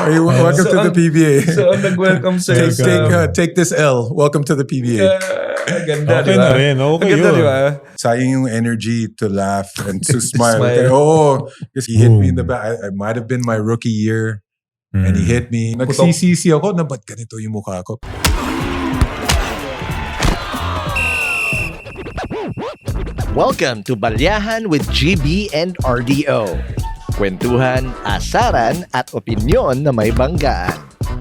Welcome to the PBA. So, nag-welcome sa'yo Take this L. Welcome to the PBA. Ganda, Okay di ba? na rin. Okay Ganda, yun. di ba? Sayang yung energy to laugh and to smile. Smile. Because he hit me in the back. I might have been my rookie year. And he hit me. Nagsisisi ako na ba't ganito yung mukha ko? Welcome to Balyahan with GB and RDO. Kwentuhan, asaran at opinyon na may banggaan.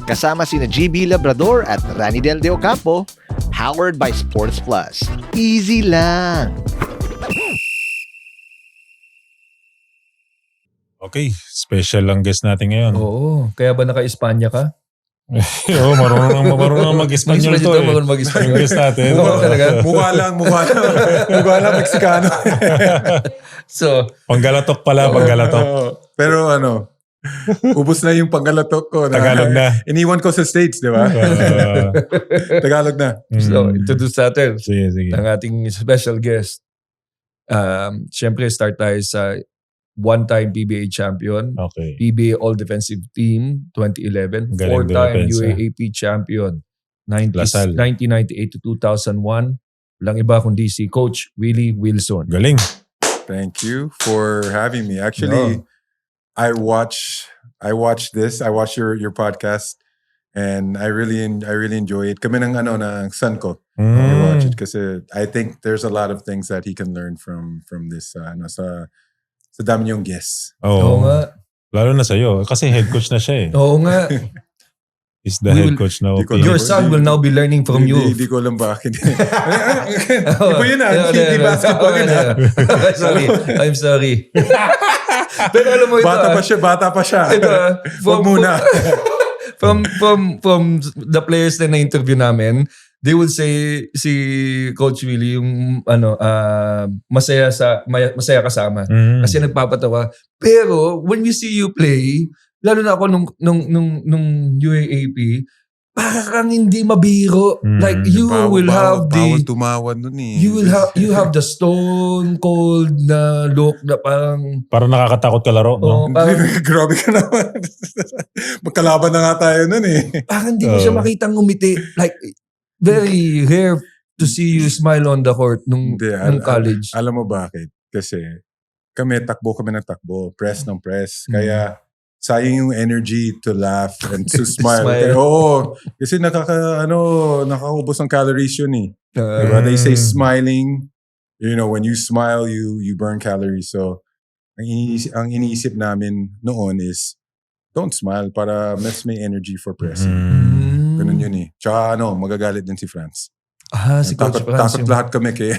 Kasama sina GB Labrador at Reynel de Ocampo, powered by Sports Plus. Easy lang! Okay, special lang guest natin ngayon. Oo. Kaya ba naka-Espanya ka? Oo, marunong mag-Espanyol to eh. Marunong mag-Espanyol. Yung guest natin. Mukha lang Meksikano. So, Panggalatok pala, Panggalatok. Pero ubos na yung Panggalatok ko. Tagalog na. Iniwan ko sa States, di ba? Tagalog na. So, introduce natin Sige. ang ating special guest. Siyempre, start tayo sa one-time PBA champion, Okay. PBA All-Defensive Team 2011, Galing four-time depensa. UAAP champion Lasal. 1998 to 2001. Walang iba kundi si Coach Willy Wilson. Galing. Thank you for having me. Actually, I watch this. I watch your podcast, and I really enjoy it. Kami ng son ko. I watch it kasi I think there's a lot of things that he can learn from this sa dami niyong guests. Oo nga. Lalo na sa'yo. Kasi head coach na siya eh. Oo nga. He's the head coach na. Your son will now be learning from you. Hindi ko alam bakit. Iba yun hindi basketball yun Sorry. I'm sorry. Pero alam mo ito. Bata pa siya. Ito, Wag muna. From the players na na-interview namin, they would say si Coach Willy yung masaya kasama kasi nagpapatawa. Pero when we see you play, lalo na ako nung UAAP, parang hindi mabiro. Like you will have bawal tumawad nun eh. you have the stone cold na look na parang nakakatakot ka laro, no? Grabe ka naman. Magkalaban na nga tayo nun eh. Parang hindi mo siya makitang ngumiti. Like, very rare to see you smile on the court nung college. Alam mo bakit? Kasi takbo kami ng takbo. Press ng press. Kaya sayang yung energy to laugh and to smile. Kaya, kasi nakakaubos ng calories yun eh. Diba? They say smiling, when you smile, you burn calories. So, ang iniisip namin noon is, don't smile para mas may energy for pressing. Ganun yun eh. Tsaka magagalit din si Franz. Si Coach Franz. Takot lahat kami kay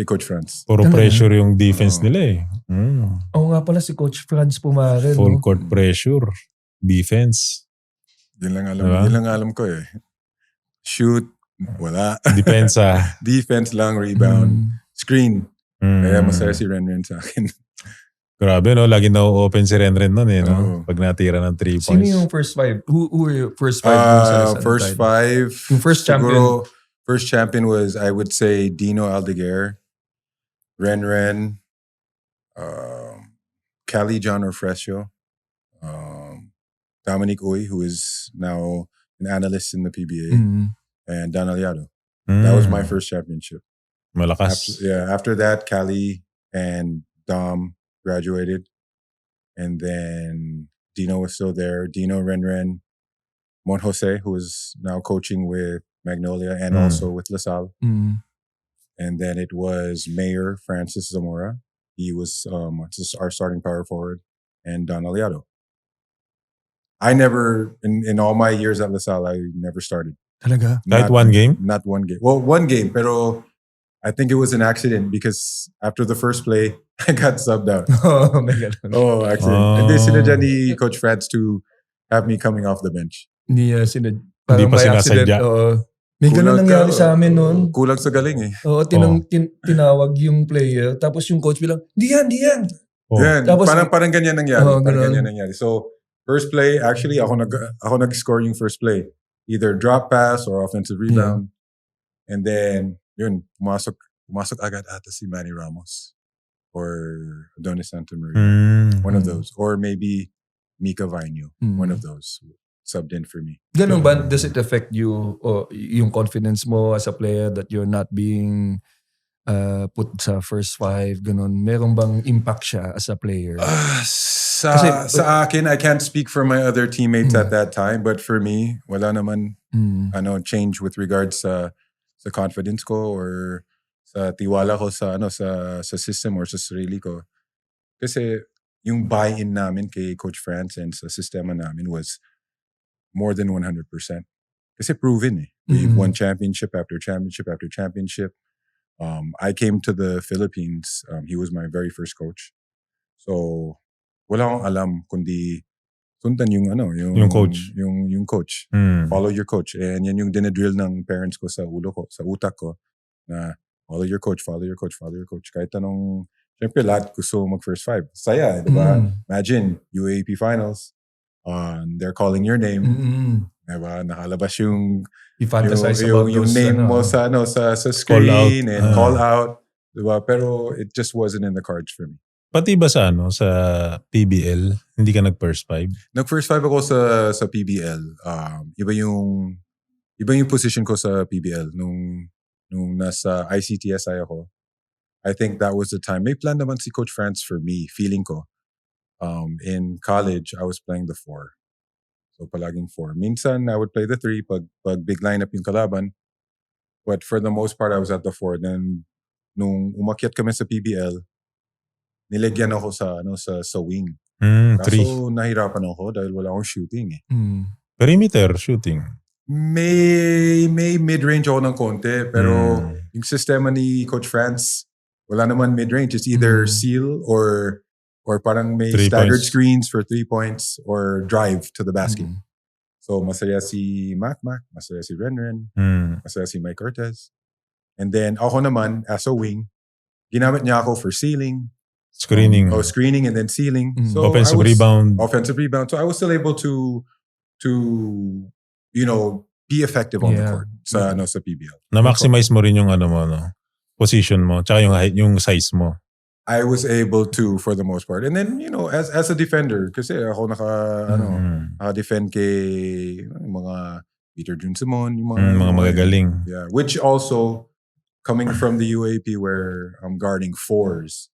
Coach Franz. Puro pressure yung defense nila eh. Oo nga pala si Coach Franz pumarin. Full court pressure. Defense. Yun lang alam ko eh. Shoot, wala. Depensa. Defense lang, rebound, screen. Kaya masaya si Reynel sa akin. Grabe, no? Lagi na-open si Reynel nun eh, no? Pag natira ng 3 points. Sino yung first five? Who were your first five? First five. Yung first champion. First champion was, I would say, Dino Aldeguer, Ren, Cali John Orfresio, Dominic Uy, who is now an analyst in the PBA, and Don Allado. That was my first championship. Malakas. After that, Cali and Dom graduated, and then Dino was still there. Dino, Ren, Mon Jose, who is now coaching with Magnolia and also with Salle. And then it was Mayor Francis Zamora. He was our starting power forward, and Don Allado. I never, in all my years at Salle, I never started. Talaga? Kahit one game? Not one game. Well, one game, pero I think it was an accident because after the first play, I got subbed out. Oh my God. Accident. And they sinadya ni Coach Franz to have me coming off the bench. Hindi parang pa may accident. sinasadya. May ganun nangyari sa amin noon. Kulang sa galing eh. Tinawag yung player. Tapos yung coach bilang, di yan. Yan. Tapos, parang ganyan nangyari. Parang ganyan nangyari. So, first play, actually, ako nag-score yung first play. Either drop pass or offensive rebound. And then, pumasok agad ata si Manny Ramos or Adonis Santamaria. One of those. Or maybe Mika Vainio, one of those subbed in for me. Ganun ba? Does it affect you o yung confidence mo as a player that you're not being put sa first five? Ganun. Meron bang impact siya as a player? Sa akin, I can't speak for my other teammates at that time, but for me, wala naman change with regards sa confidence ko or sa tiwala ko sa system or sa sarili ko. Kasi yung buy-in namin kay Coach France and sa sistema namin was more than 100%. Kasi proven eh. We've won championship after championship after championship. I came to the Philippines. He was my very first coach. So, wala akong alam kundi sundan yung coach. Yung coach. Follow your coach. And yan yung dinadrill ng parents ko sa ulo ko, sa utak ko na follow your coach, follow your coach, follow your coach. Kahit anong, syempre lahat gusto mag first five. Saya, di ba? Imagine, UAAP finals. They're calling your name. Diba? Nakalabas yung I-fantasize about yung those, name mo sa screen and call out. Diba? Pero it just wasn't in the cards for me. Pati ba sa PBL, hindi ka nag-first five? Nag-first five ako sa PBL. Iba yung position ko sa PBL nung nasa ICTSI ako. I think that was the time. May plan naman si Coach France for me, feeling ko. In college, I was playing the 4. So palaging 4. Minsan, I would play the 3 pag big lineup yung kalaban. But for the most part, I was at the 4. Then, nung umakyat kami sa PBL, nilagyan ako sa wing. 3. Kaso nahirapan ako dahil wala akong shooting eh. Perimeter shooting. May mid-range ako ng konti. Pero yung sistema ni Coach France, wala naman mid-range. It's either seal or parang may 3 staggered points. screens for 3 points or drive to the basket. So masaya si Mac, masaya si Reynel, masaya si Mike Cortez. And then ako naman, as a wing, ginamit niya ako for sealing. Screening. Screening and then sealing. So Offensive rebound. Offensive rebound. So I was still able to be effective on the court sa PBL. Na-maximize mo rin yung position mo, tsaka yung size mo. I was able to for the most part. And then, as a defender, kasi ako naka-defend kay mga Peter Jun Simon, yung mga magagaling. Yeah, which also, coming from the UAP where I'm guarding 4s,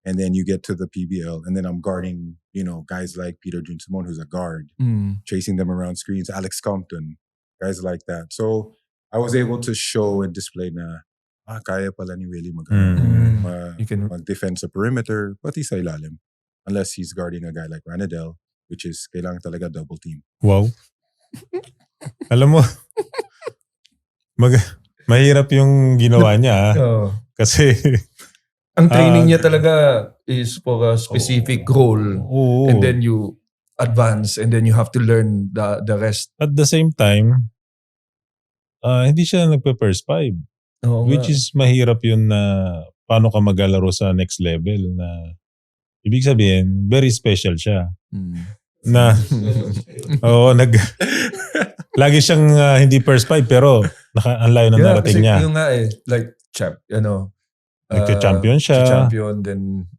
and then you get to the PBL, and then I'm guarding, guys like Peter Jun Simon, who's a guard, chasing them around screens, Alex Compton, guys like that. So, I was able to show and display na, kaya pala ni Willy mag-defend sa perimeter, pati sa ilalim. Unless he's guarding a guy like Reynel, which is kailangan talaga double team. Wow. Alam mo, mahirap yung ginawa niya. Kasi ang training niya talaga is for a specific role. And then you advance and then you have to learn the rest. At the same time, hindi siya nagpe-first five. Which is mahirap yun na paano ka maglalaro sa next level na ibig sabihin, very special siya. Na lagi siyang hindi first five pero ang layo ng narating niya. Yung nga like nag-champion siya. Champion, then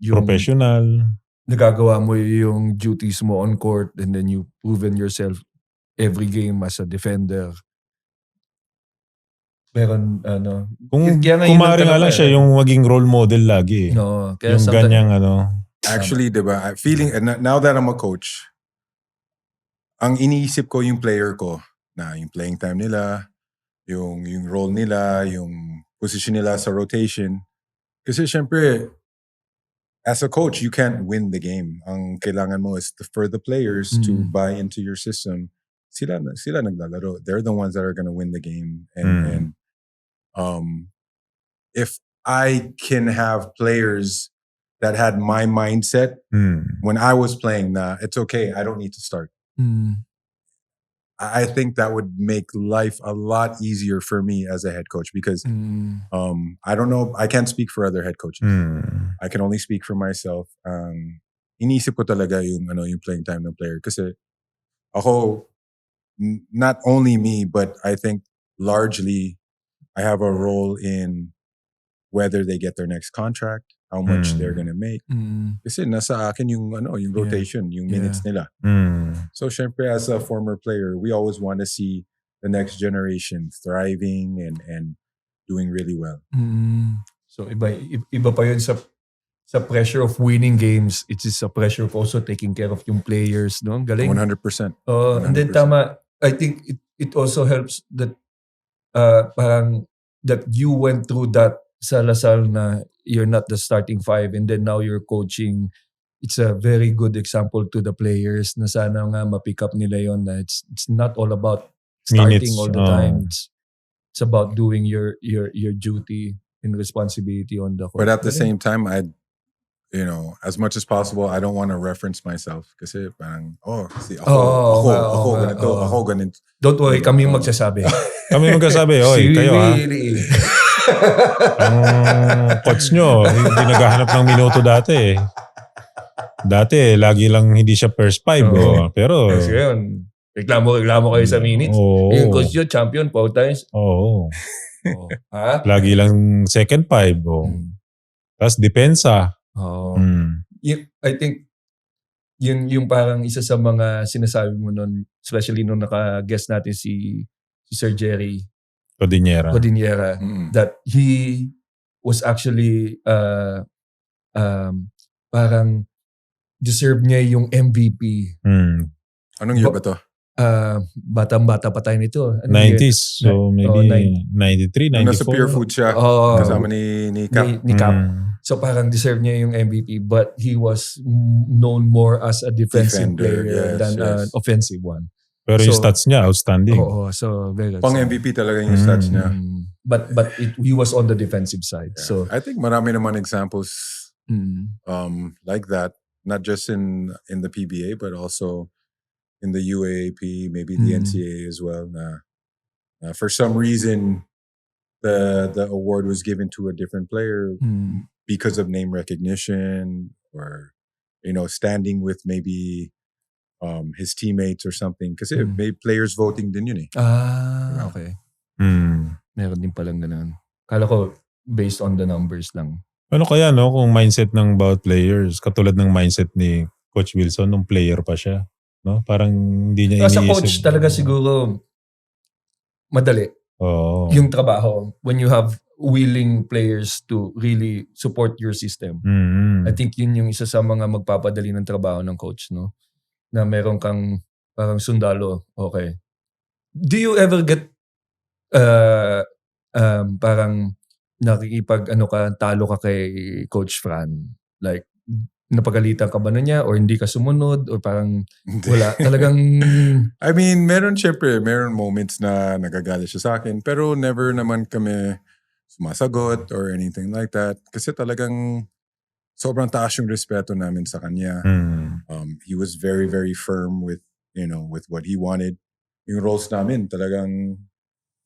professional. Nagagawa mo yung duties mo on court and then you proven yourself every game as a defender. Meron, kung kumari nga lang siya yung maging role model lagi. No, kaya yung ganyang Actually, diba, feeling, now that I'm a coach, ang iniisip ko yung player ko, na yung playing time nila, yung role nila, yung position nila sa rotation. Kasi syempre, as a coach, you can't win the game. Ang kailangan mo is for the players to buy into your system. Sila naglalaro. They're the ones that are going to win the game. And if I can have players that had my mindset when I was playing, it's okay, I don't need to start. I think that would make life a lot easier for me as a head coach because I don't know, I can't speak for other head coaches. I can only speak for myself. Iniisip ko talaga yung playing time ng player kasi ako, not only me, but I think largely I have a role in whether they get their next contract, how much they're gonna make. Kasi nasa akin yung rotation, yung minutes nila. So syempre as a former player, we always want to see the next generation thriving and doing really well. So iba pa yun sa pressure of winning games. It is a pressure of also taking care of yung players, no? Galing. 100%. And then tama, I think it also helps that parang that you went through that sa Lasal na you're not the starting five and then now you're coaching. It's a very good example to the players na sana nga ma-pick up nila yon na it's not all about starting minutes, all the time. It's about doing your duty and responsibility on the court. But at the same time, as much as possible, I don't want to reference myself kasi parang, ako ganito. Don't worry, kami yung magsasabi. Kami magsasabi, oy, kayo Willy. Ang coach nyo, hindi naghahanap ng minuto dati. Dati, lagi lang hindi siya first five. Pero, kasi yun, reklamo kayo sa minutes. Yung coach nyo, champion 4 times. Lagi lang second five. Tapos depensa. I think yung parang isa sa mga sinasabi mo nun, especially nung naka-guest natin si Sir Jerry Codinera, that he was actually parang deserve niya yung MVP. Anong year ba to? Batang-bata pa tayo nito. 90s. So maybe 93, 94. Nasa Pure Food siya. Kasama ni Cap. Ni Cap. So parang deserve niya yung MVP but he was known more as a defensive player than an offensive one. Pero yung stats niya, outstanding. So very good. Pang MVP talaga yung stats niya. But he was on the defensive side. Yeah. So I think marami naman examples like that, not just in the PBA but also in the UAAP, maybe the NCAA as well. For some reason, the award was given to a different player because of name recognition or standing with maybe his teammates or something. Kasi may players voting din yun eh. Okay. Meron din palang ganun. Kala ko based on the numbers lang. Ano kaya kung mindset ng bawat players, katulad ng mindset ni Coach Wilson nung player pa siya. No? Parang hindi niya iniisip. As a coach talaga siguro madali. Yung trabaho when you have willing players to really support your system. I think yun yung isa sa mga magpapadali ng trabaho ng coach, no? Na meron kang parang sundalo. Okay. Do you ever get parang talo ka kay Coach Fran? Like, napagalitan ka ba na niya or hindi ka sumunod or parang wala? Talagang... I mean, meron moments na nagagalit siya sa akin pero never naman kami sumasagot or anything like that. Kasi talagang sobrang taas yung respeto namin sa kanya. He was very, very firm with what he wanted. Yung roles namin, talagang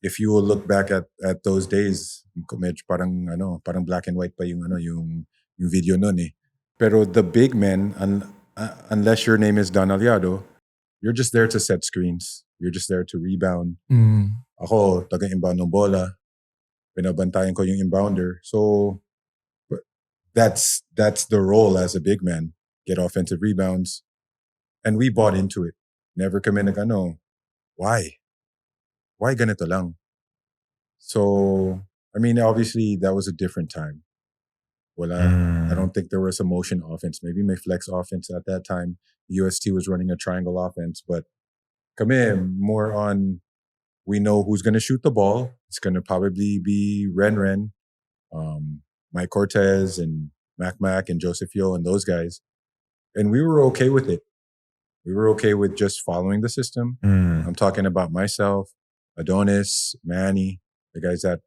if you will look back at those days, parang black and white pa yung video nun eh. Pero the big men, unless your name is Don Allado, you're just there to set screens. You're just there to rebound. Ako, taga-inbound ng bola. Binabantayan ko yung inbounder. So, that's the role as a big man. Get offensive rebounds. And we bought into it. Never kami why? Why ganito lang? So, I mean, obviously, that was a different time. I don't think there was a motion offense. Maybe my flex offense at that time. UST was running a triangle offense. But kami, more on, we know who's going to shoot the ball. It's going to probably be Ren, Mike Cortez and Mac and Joseph Yo and those guys. And we were okay with it. We were okay with just following the system. I'm talking about myself, Adonis, Manny, the guys that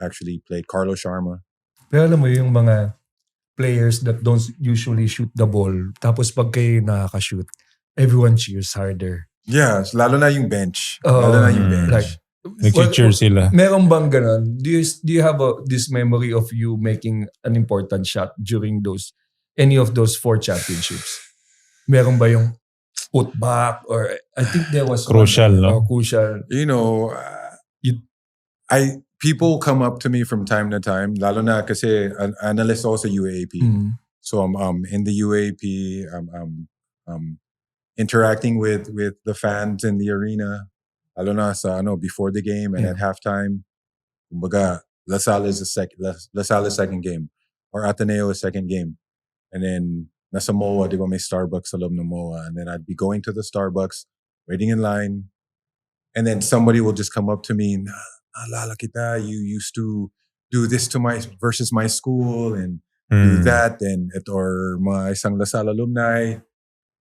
actually played, Carlos Sharma. Pero alam mo yung mga players that don't usually shoot the ball, tapos pag kayo nakaka-shoot, everyone cheers harder. Yeah, lalo na yung bench. Lalo na yung bench. Like, nag-cheer sila. Meron bang ganun? Do you have this memory of you making an important shot during any of those 4 championships? Meron ba yung put back or I think there was crucial, no? Crucial. people come up to me from time to time, lalo na kasi analyst ako sa UAAP. So I'm in the UAAP, I'm interacting with the fans in the arena, lalo na sa before the game and at halftime. Kumbaga, LaSalle is second game, or Ateneo is second game. And then nasa MOA, di ba may Starbucks sa loob ng MOA, and then I'd be going to the Starbucks, waiting in line, and then somebody will just come up to me, naalala kita, you used to do this to versus my school and do that, and or mga isang LaSalle alumni,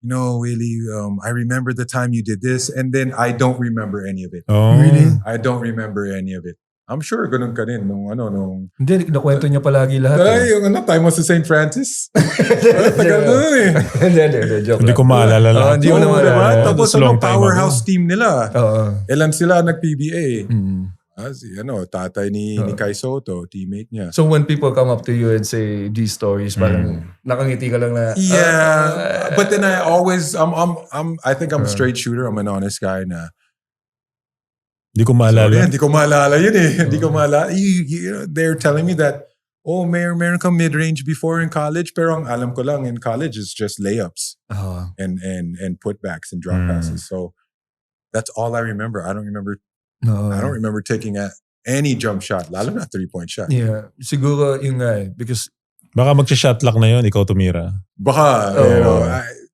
Willy, I remember the time you did this, and then I don't remember any of it. Oh. Really? I don't remember any of it. I'm sure ganun ka rin nung Hindi, nakwento niya palagi lahat. Yung time mo sa St. Francis. Tagal nun eh. Joke Hindi ko maalala lang. Hindi mo na maalala. Tapos powerhouse team nila. Ilan sila nag-PBA. Tatay ni Kai Soto, teammate niya. So when people come up to you and say these stories, parang nakangiti ka lang na. Yeah, but then I always, I think I'm a straight shooter. I'm an honest guy na. Hindi ko maalala. Hindi ko maalala yun eh. Hindi ko maalala. They're telling me that, meron kang mid-range before in college, pero ang alam ko lang in college is just layups and putbacks and drop passes. So that's all I remember. I don't remember taking any jump shot, lalo na 3-point shot. Yeah, siguro yung because baka magsha-shot lock na yun, ikaw tumira. Baka,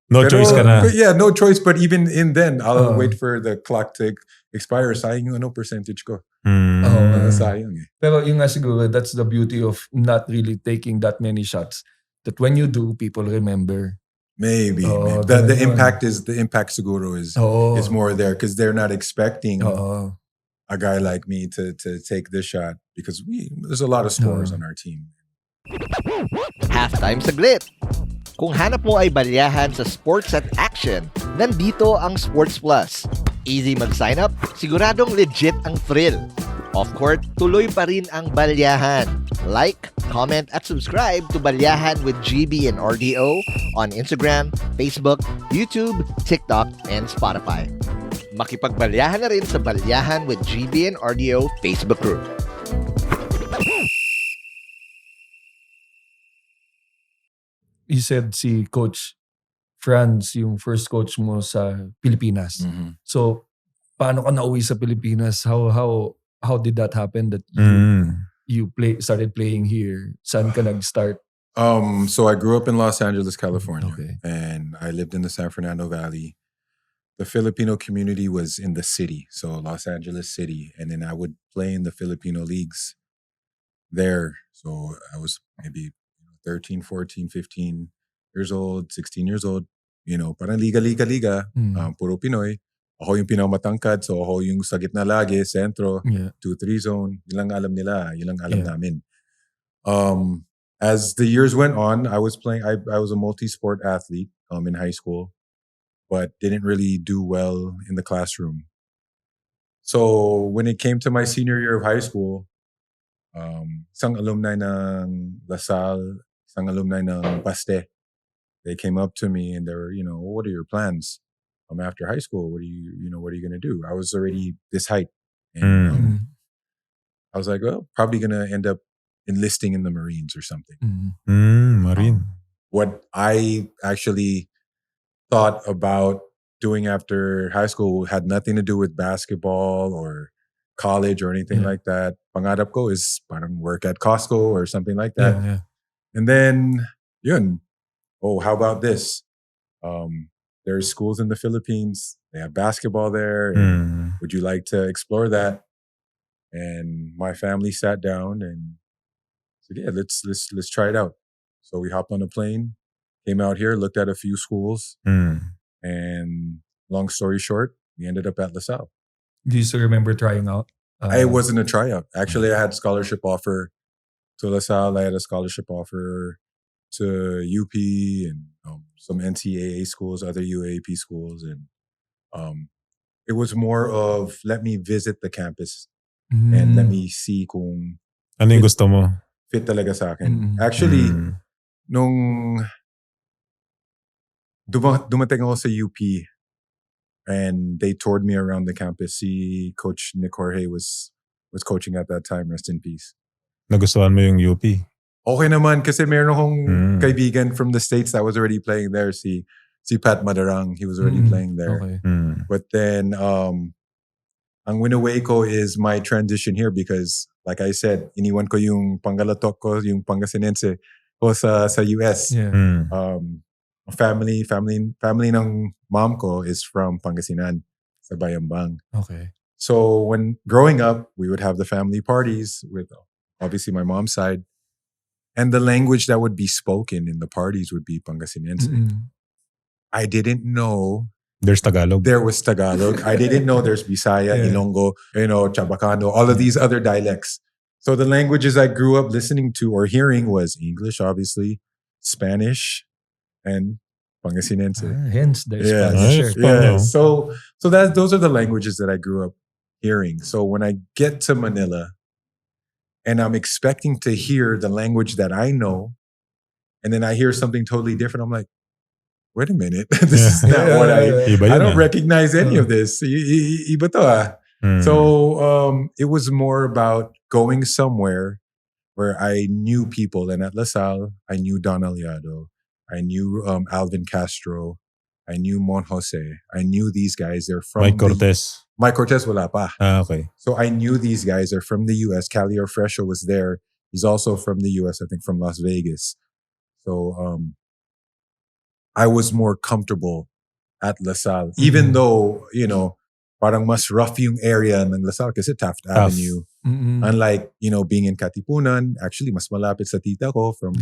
no choice ka na. Yeah, no choice. But even in then, I'll wait for the clock to expire. Sayang yung percentage ko. Sayang eh. Pero yung nga siguro, that's the beauty of not really taking that many shots. That when you do, people remember. Maybe. The impact siguro is more there because they're not expecting a guy like me to take this shot because there's a lot of scorers on our team. Halftime saglit. Kung hanap mo ay balyahan sa sports at action, nandito ang Sports Plus. Easy mag-sign up, siguradong legit ang thrill. Off-court, tuloy pa rin ang balyahan. Like, comment at subscribe to Balyahan with GB and RDO on Instagram, Facebook, YouTube, TikTok, and Spotify. Makipagbalyahan na rin sa Balyahan with GB and RDO Facebook group. You said si Coach Franz yung first coach mo sa Pilipinas. So, paano ka nauwi sa Pilipinas? How did that happen that you started playing here? Saan ka nag-start? So I grew up in Los Angeles, California. Okay. And I lived in the San Fernando Valley. The Filipino community was in the city, so Los Angeles City. And then I would play in the Filipino leagues there. So I was maybe 13, 14, 15 years old, 16 years old. Parang liga. Puro Pinoy. Ako yung pinakamatangkad, so ako yung sa gitna lagi, sentro, 2-3 zone. Yun lang alam nila, yun lang alam namin. As the years went on, I was playing. I was a multi-sport athlete in high school, but didn't really do well in the classroom. So when it came to my senior year of high school, isang alumni ng LaSalle, isang alumni ng Paste, they came up to me and they were, what are your plans? After high school, what are you going to do? I was already this height. And I was like, well, probably going to end up enlisting in the Marines or something. Marine. What I actually thought about doing after high school had nothing to do with basketball or college or anything like that. Pangarap ko is parang work at Costco or something like that. Yeah. And then, how about this? There's schools in the Philippines. They have basketball there. Would you like to explore that? And my family sat down and said, yeah, let's try it out. So we hopped on a plane, came out here, looked at a few schools. And long story short, we ended up at LaSalle. Do you still remember trying out? It wasn't a tryout. Actually, I had a scholarship offer to LaSalle. I had a scholarship offer to UP and some NCAA schools, other UAAP schools. And it was more of, let me visit the campus and let me see kung ano yung gusto mo? Fit talaga sa akin. Actually, nung dumating ako sa UP and they toured me around the campus, si Coach Nick Jorge was was coaching at that time. Rest in peace. Nagustuhan mo yung UP? Okay naman kasi meron akong kaibigan from the States that was already playing there. Si Pat Madarang, he was already playing there. Okay. But then ang winaway ko is my transition here because like I said, iniwan ko yung Pangalatok ko, yung Pangasinense ko sa US. Yeah. Family ng mom ko is from Pangasinan sa Bayambang. Okay. So when growing up, we would have the family parties with obviously my mom's side. And the language that would be spoken in the parties would be Pangasinense. I didn't know There's Tagalog. there was Tagalog. I didn't know there's Bisaya, Ilonggo, Chabacano, all of these other dialects. So the languages I grew up listening to or hearing was English, obviously, Spanish, and Pangasinense. Hence, there's Spanish. Yeah. So those are the languages that I grew up hearing. So when I get to Manila and I'm expecting to hear the language that I know, and then I hear something totally different, I'm like, wait a minute, this is not what I don't recognize any of this. Iba to ah. So it was more about going somewhere where I knew people. And at La Salle, I knew Don Allado. I knew Alvin Castro. I knew Mon Jose. I knew these guys. They're from Mike Cortez. Mike Cortez wala pa. Okay. So I knew these guys are from the US. Calio Fresho was there. He's also from the US, I think from Las Vegas. So I was more comfortable at La Salle. Even though, parang mas rough yung area ng La Salle kasi Taft Avenue. Unlike, being in Katipunan, actually mas malapit sa tita ko from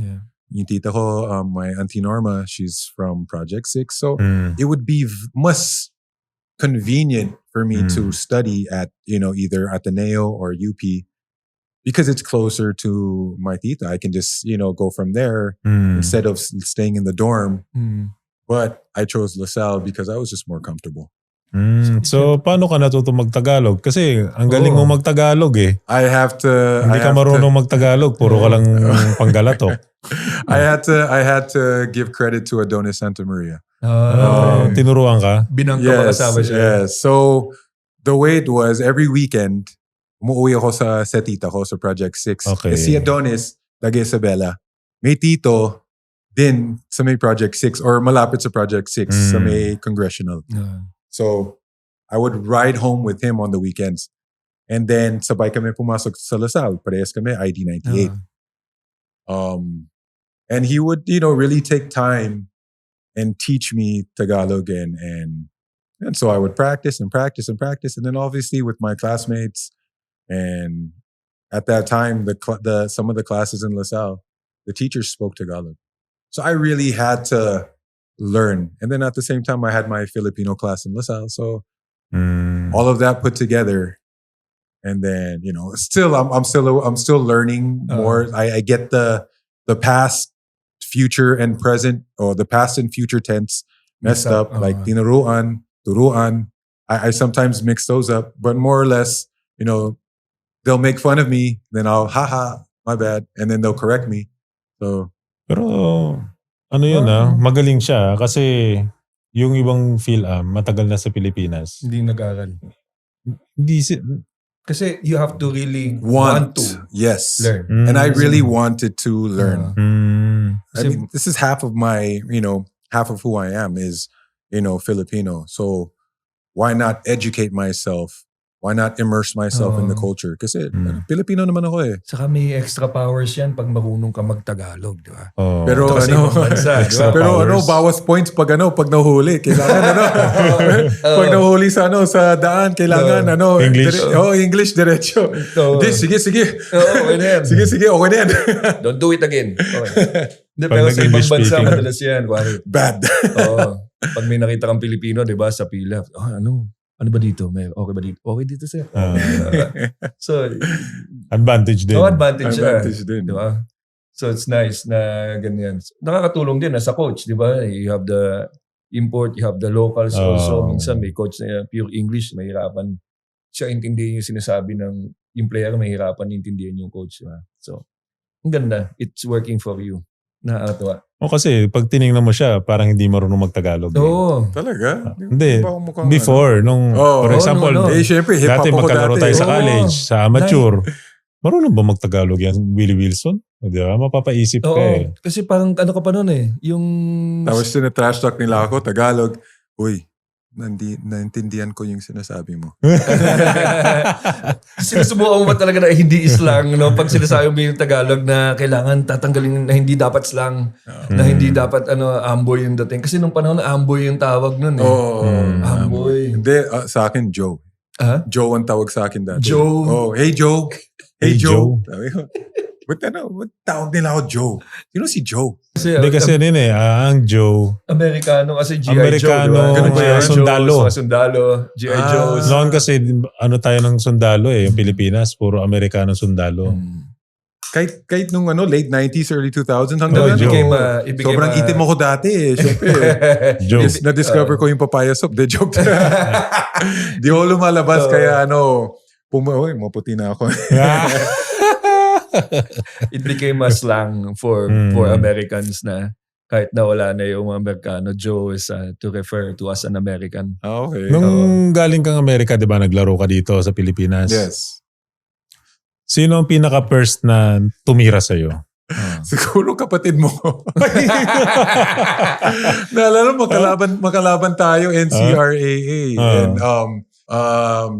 yung tita ko, my auntie Norma, she's from Project 6. So it would be mas convenient for me to study at, either Ateneo or UP because it's closer to my tita. I can just, go from there instead of staying in the dorm. But I chose La Salle because I was just more comfortable. So, paano ka natuto mag-Tagalog? Kasi ang galing mo mag-Tagalog eh. I have to... Hindi ka marunong mag-Tagalog. Puro ka lang Panggalatok. I had to give credit to Adonis Santa Maria. Tinuruan ka? Binangka pa kasama siya. Yes. So, the way it was, every weekend, umuwi ako sa tita ko sa Project 6. Okay. Si Adonis, lagi Isabela, may tito din sa may Project 6 or malapit sa Project 6 sa may Congressional. So, I would ride home with him on the weekends. And then, sabay kami pumasok sa La Salle. Parehas kami, ID 98. And he would, really take time and teach me Tagalog. And so I would practice and practice and practice. And then obviously with my classmates, and at that time, some of the classes in La Salle, the teachers spoke Tagalog. So I really had to learn. And then at the same time, I had my Filipino class in La Salle. So all of that put together. And then, still, I'm still learning more. I get the past, future, and present, or the past and future tense messed up. Like tinuruan, turuan. I sometimes mix those up. But more or less, they'll make fun of me. Then I'll, haha, my bad. And then they'll correct me. So... Pero, magaling siya kasi yung ibang PhilAm, matagal na sa Pilipinas. Hindi nag-aral. Kasi you have to really want to learn. And I really wanted to learn. I mean, this is half of my, half of who I am is, Filipino. So why not educate myself? Why not immerse myself in the culture? Kasi Filipino naman ako eh. Saka may extra powers yan pag marunong ka mag-Tagalog, di ba? Pero bawas points pag nahuli. Kailangan pag nahuli sa daan, kailangan English. English diretso. Sige. Okay na yan. Sige, okay na yan. Don't do it again. Okay. Pero sa ibang bansa, madalas yan. Bad. Pag may nakita kang Pilipino, di ba, sa pila, ano ba dito? Okay ba dito? Okay dito sir. So, advantage din. Advantage din. Diba? So, it's nice na ganyan. Nakakatulong din sa coach, di ba? You have the import, you have the locals also. Minsan may coach na pure English, mahirapan siya intindihin yung sinasabi ng yung player, mahirapan intindihin yung coach. Diba? So, ang ganda. It's working for you. Nakakatuwa. O kasi pag tinignan mo siya, parang hindi marunong magtagalog. Oo. Talaga? Hindi. Ba akong mukhang Before, for example, syempre, hip-hop dati ako magkalaro tayo sa Oo. college, sa amateur. Marunong ba magtagalog yan? Willy Wilson? O, di ba? Mapapaisip ka eh. Kasi parang ano ka pa nun eh. Yung... Tapos sinatrash talk nila ako, Tagalog. Uy, naintindihan ko yung sinasabi mo. Sinusubukan mo ba talaga na hindi slang, no? Pag sinasabi mo yung Tagalog na kailangan tatanggalin na hindi dapat slang, na hindi dapat amboy yung dating. Kasi nung panahon na amboy yung tawag nun eh. Amboy. Hindi, sa akin, Joe. Joe ang tawag sa akin dati. Joe. Oh, hey Joe. Hey, Joe. Sabi ko, ba't tawag nila ako Joe? Sino si Joe? Hindi kasi rin ang Joe. Amerikano kasi G.I. Amerikano, Joe. Diba? mga sundalo. Sundalo. G.I. Joe. Noon kasi tayo ng sundalo yung Pilipinas, puro Amerikano sundalo. Kahit nung late 90s, early 2000s, Joe. hanggang sobrang itim itim ako dati eh. Siyempre, Joe. na-discover ko yung papaya soup. The joke. Di ako lumalabas kaya maputi na ako. It became a slang for Americans na kahit na wala na yung Amerikano, Joe is to refer to as an American. Okay. Nung galing kang Amerika, di ba, naglaro ka dito sa Pilipinas? Yes. Sino ang pinaka-first na tumira sa'yo? Siguro kapatid mo. Naalala, makalaban tayo NCRAA. And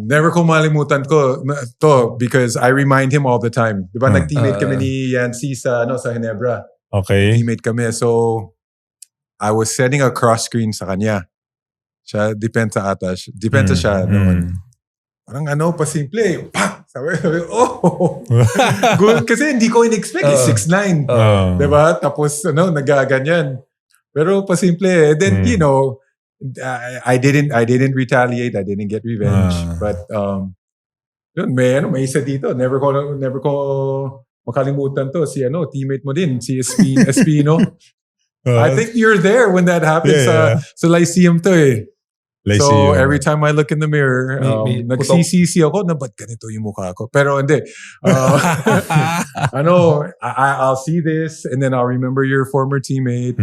never ko malimutan ko to because I remind him all the time. Diba nag-teammate kami ni Yancy sa Ginebra. Okay. Teammate kami. So, I was setting a cross screen sa kanya. Siya, depensa siya noon. Parang pasimple. Pak! Sabi, good. Kasi hindi ko in-expect. 6'9". Diba? Tapos, nagaganyan. Pero pasimple. And then, I didn't retaliate. I didn't get revenge. But, may isa dito. Never ko makalimutan to. Si, teammate mo din. Si Espino. I think you're there when that happened sa Lyceum to eh. So every time I look in the mirror, nagsisisi ako na ba't ganito yung mukha ko. Pero hindi. I'll see this and then I'll remember your former teammate.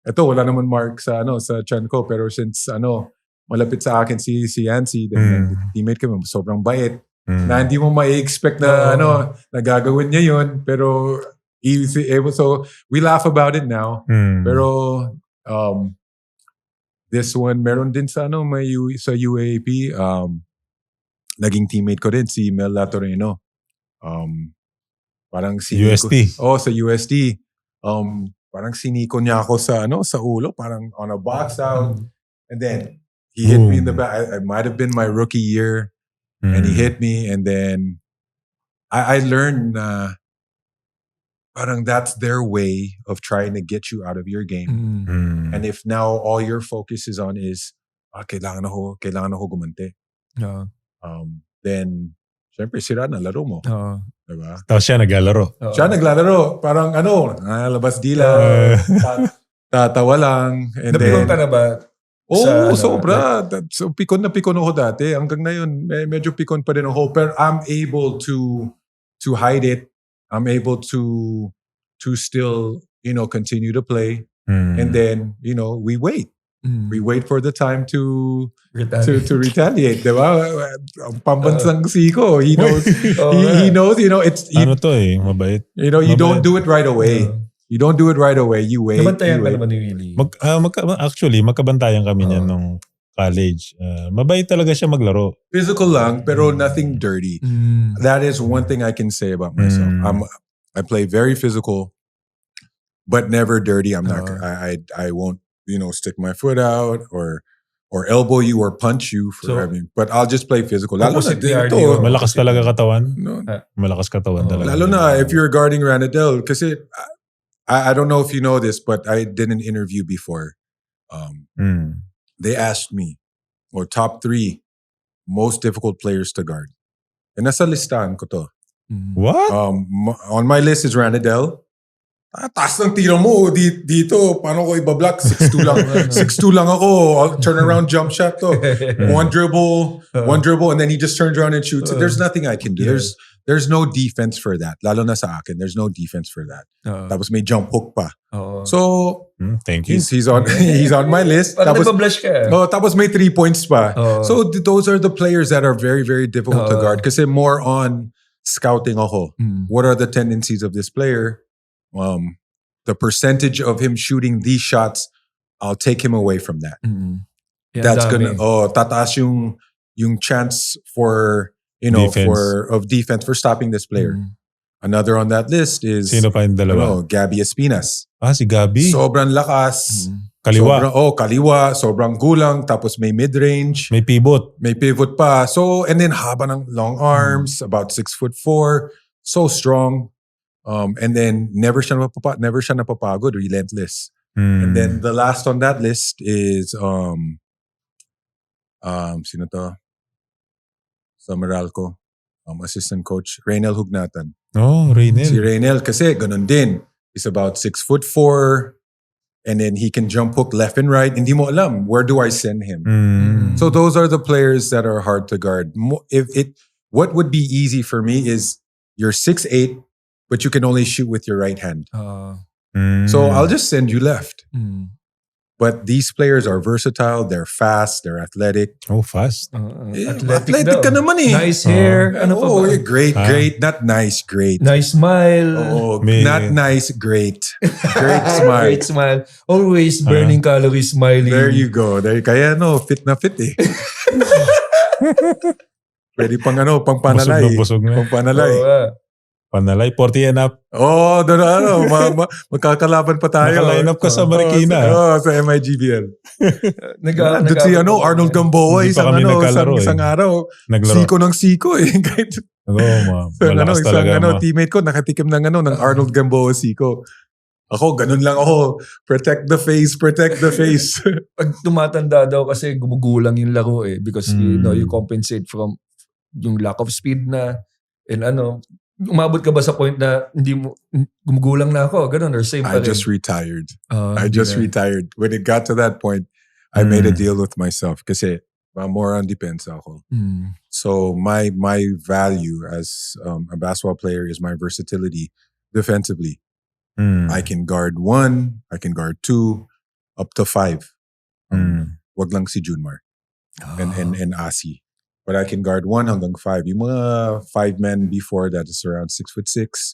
Ito, wala naman mark sa chan ko. Pero since malapit sa akin si Yancy, then teammate kami, sobrang bait. Na hindi mo ma-expect na nagagawin niya yun. Pero so we laugh about it now. Pero this one, meron din sa sa UAAP, naging teammate ko din si Mel Latoreno. Parang UST. Sa UST. Parang siniko niya ako sa ulo, parang on a box out. And then he hit me in the back. It might have been my rookie year. And he hit me, and then I learned parang that's their way of trying to get you out of your game. And if now all your focus is on kailangan ako gumante. Then syempre sira na laro mo. Diba? Tapos siya naglalaro. Siya naglalaro. Parang labas dila. Tatawa lang. And napikon ka na ba? Sobra. So, pikon na pikon ako dati. Hanggang na yun, medyo pikon pa rin ako. Pero I'm able to hide it. I'm able to still, continue to play. And then, we wait. We wait for the time to retaliate. Diba? Pambansang siko. He knows. He knows, it's... mabait. You don't do it right away. You don't do it right away. You wait. Nabantayan ka naman ni Willy. Actually, magkabantayan kami niyan nung college. Mabait talaga siya maglaro. Physical lang, pero nothing dirty. That is one thing I can say about myself. I play very physical, but never dirty. I'm not. I won't, stick my foot out or elbow you or punch you for having. But I'll just play physical. Lalo na dito. Malakas talaga katawan. No. Malakas katawan talaga. Lalo na if you're guarding Ranadel, kasi I don't know if you know this, but I did an interview before. They asked me, top 3 most difficult players to guard. And nasa listahan ko to. What? On my list is Ranadel. Taas ng tira mo dito. Paano ko ibablock? 6'2 lang. 6'2 lang ako. I'll turn around jump shot to. One dribble, and then he just turns around and shoots. There's nothing I can do. there's no defense for that. Lalo na sa akin, there's no defense for that. Tapos may jump hook pa. So, thank you. he's on my list. Parang Tapos, nabablush ka. tapos may 3 points pa. So, those are the players that are very, very difficult to guard. Kasi more on scouting ako. What are the tendencies of this player? The percentage of him shooting these shots, I'll take him away from that. Yeah, That's gonna tataas yung chance for defense for stopping this player. Another on that list is Sino pa yung dalawa? Gabby Espinas. Si Gabby. Sobrang lakas. Kaliwa. Kaliwa, sobrang gulang, tapos may mid-range. May pivot. May pivot pa. So, and then haba ng long arms, about 6'4", so strong. And then never siya napapagod, relentless. And then the last on that list is sino to? Sa Meralco. Assistant coach Reynel Hugnatan. Reynel. Si Reynel kasi ganun din. He's about 6'4", and then he can jump hook left and right. Hindi mo alam, where do I send him? So those are the players that are hard to guard. What would be easy for me is you're 6'8", but you can only shoot with your right hand. So I'll just send you left. But these players are versatile, they're fast, they're athletic. Fast. Athletic ka naman eh. Nice hair. Great. Not nice, great. Nice smile. Not nice, great. Great smile. Great smile. Always burning calories smiling. There you go. Kaya fit na fit eh. Pwede pang panalay. Busog na. Pang panalay. Panalay, 40 and up. Doon magkakalaban pa tayo. Naka-line up ka sa Marikina. Sa MIGBL. Doon si Arnold Gamboa, isang araw. Siko ng siko eh. Malakas talaga. Teammate ko, nakatikim ng Arnold Gamboa siko. Ako, ganun lang ako. Protect the face. Pag tumatanda daw kasi gumugulang yung laro eh. Because you compensate from yung lack of speed na and umabot ka ba sa point na hindi mo gumugulang na ako? Ganun or same pa rin? I just retired. Retired. When it got to that point, I made a deal with myself kasi more on depensa ako. So my value as a basketball player is my versatility defensively. I can guard 1, I can guard 2, up to 5. Wag lang si Junmar and Asi. But I can guard 1 hanggang 5. Yung mga 5 men before that is around 6'6".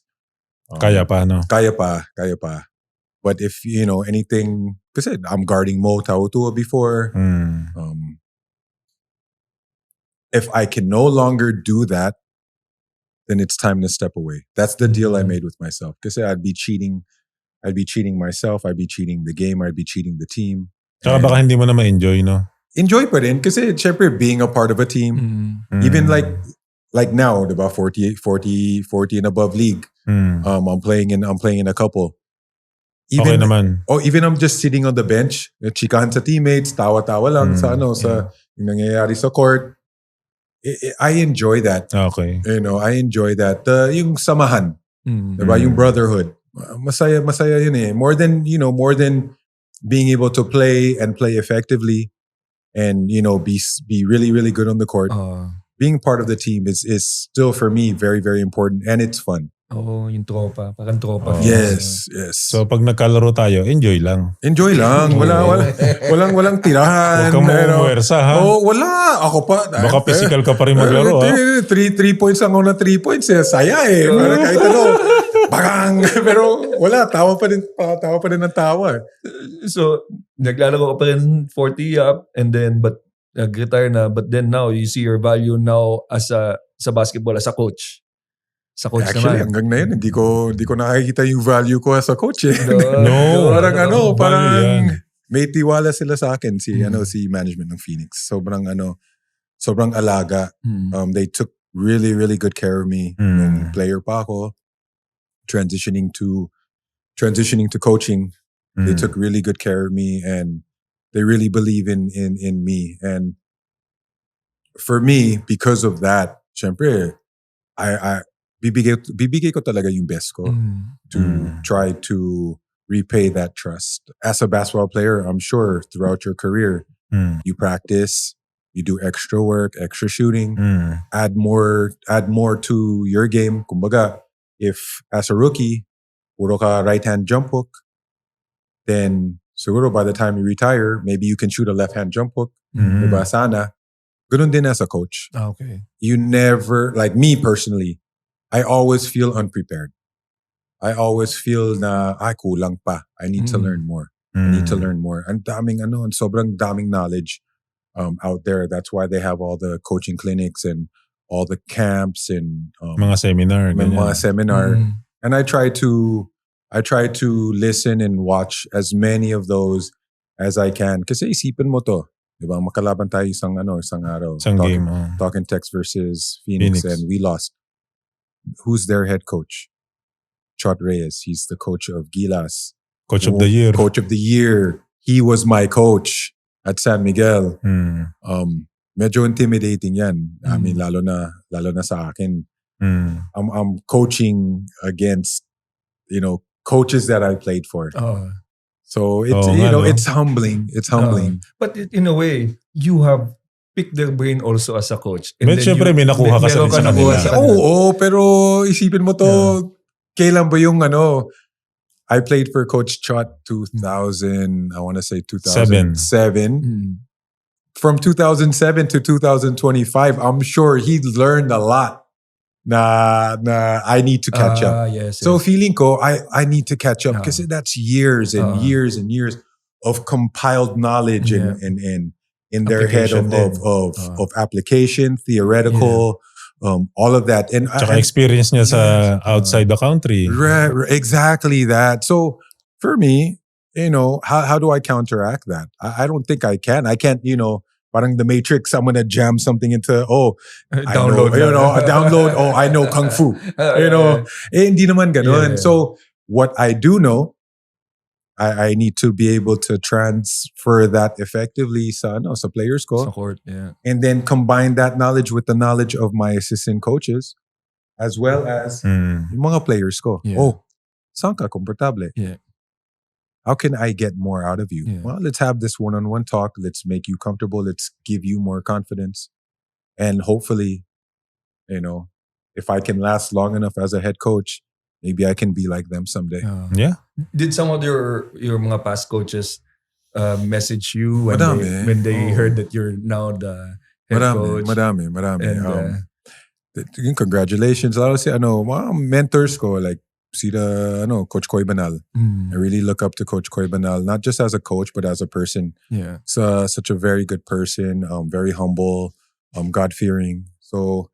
Kaya pa, no? Kaya pa. But if, anything, kasi I'm guarding Mo Tautua before. If I can no longer do that, then it's time to step away. That's the deal I made with myself. Kasi I'd be cheating myself, I'd be cheating the game, I'd be cheating the team. Saka baka hindi mo na ma-enjoy, no? Enjoy pa rin kasi syempre being a part of a team, even like now, diba, 40 and above league. I'm playing in a couple. Even, okay naman. Even I'm just sitting on the bench, chikahan sa teammates, tawa-tawa lang sa yung nangyayari sa court. I enjoy that. Okay. I enjoy that. Yung samahan, diba, yung brotherhood. Masaya yun eh. More than being able to play effectively. And be really, really good on the court. Being part of the team is still for me very, very important, and it's fun. Yung tropa, parang tropa. Yes. So pag nagkalaro tayo, enjoy lang. Walang tirahan. Huwag kang mumuwersa, ha? Wala. Ako pa. Baka physical ka pa rin maglaro, ha? 3 points ako na 3 points. Saya eh. Para kahit bakang. Pero wala. Tawa pa rin ng tawa. So, naglalaro ka pa rin 40 up and then, but nag-retire na. But then now, you see your value now as sa basketball as a coach. Sa coach actually, naman. hanggang na yun, hindi ko nakikita yung value ko as a coach eh. No. Parang may tiwala sila sa akin si management ng Phoenix. Sobrang alaga. They took really, really good care of me. Nung player pa ako, transitioning to coaching. They took really good care of me and they really believe in me. And for me, because of that, syempre, I bibigay ko talaga yung best ko to try to repay that trust. As a basketball player, I'm sure throughout your career, you practice, You do extra work, extra shooting, add more to your game. Kumbaga, if as a rookie, puro ka right-hand jump hook, then siguro by the time you retire, maybe you can shoot a left-hand jump hook. Diba sana? Ganun din as a coach. Okay. You never, like me personally, I always feel unprepared. I always feel na, kulang pa. I need to learn more. I need to learn more. And sobrang daming knowledge out there. That's why they have all the coaching clinics and all the camps and mga seminar. And I try to listen and watch as many of those as I can. Kasi isipin mo to, diba? Makalaban tayo isang araw. Talking Tex versus Phoenix, and we lost. Who's their head coach? Chot Reyes. He's the coach of Gilas. Coach of the year. Coach of the year. He was my coach at San Miguel. Medyo intimidating yan. I mean, lalo na sa akin. I'm coaching against, coaches that I played for. So it's it's humbling. It's humbling. But in a way, you have picked their brain also as a coach. And then syempre may nakuha ka sa kanila. Oo, pero isipin mo to, kailan ba yung I played for Coach Chot 2000, I want to say 2007. From 2007 to 2025, I'm sure he learned a lot na I need to catch up. Yes, so feeling ko, I need to catch up because that's years and years and years of compiled knowledge in their head of application, theoretical, all of that. And tsaka experience niya sa outside the country. Exactly that. So for me, how do I counteract that? I don't think I can. I can't, parang the Matrix, I'm gonna jam something into, download. Download, I know Kung Fu. Hindi naman ganun. Yeah. So what I do know, I need to be able to transfer that effectively sa players ko. Sa court, yeah. And then combine that knowledge with the knowledge of my assistant coaches as well as yung mga players ko. Yeah. Saan ka komportable? Yeah. How can I get more out of you? Yeah. Well, let's have this one-on-one talk. Let's make you comfortable. Let's give you more confidence. And hopefully, if I can last long enough as a head coach, maybe I can be like them someday. Yeah. Did some of your mga past coaches message you when they heard that you're now the head coach? Madami. And, Congratulations. Lalo si mga mentors ko, like Coach Koy Banal. I really look up to Coach Koy Banal, not just as a coach, but as a person. Yeah. Such a very good person, very humble, God-fearing. So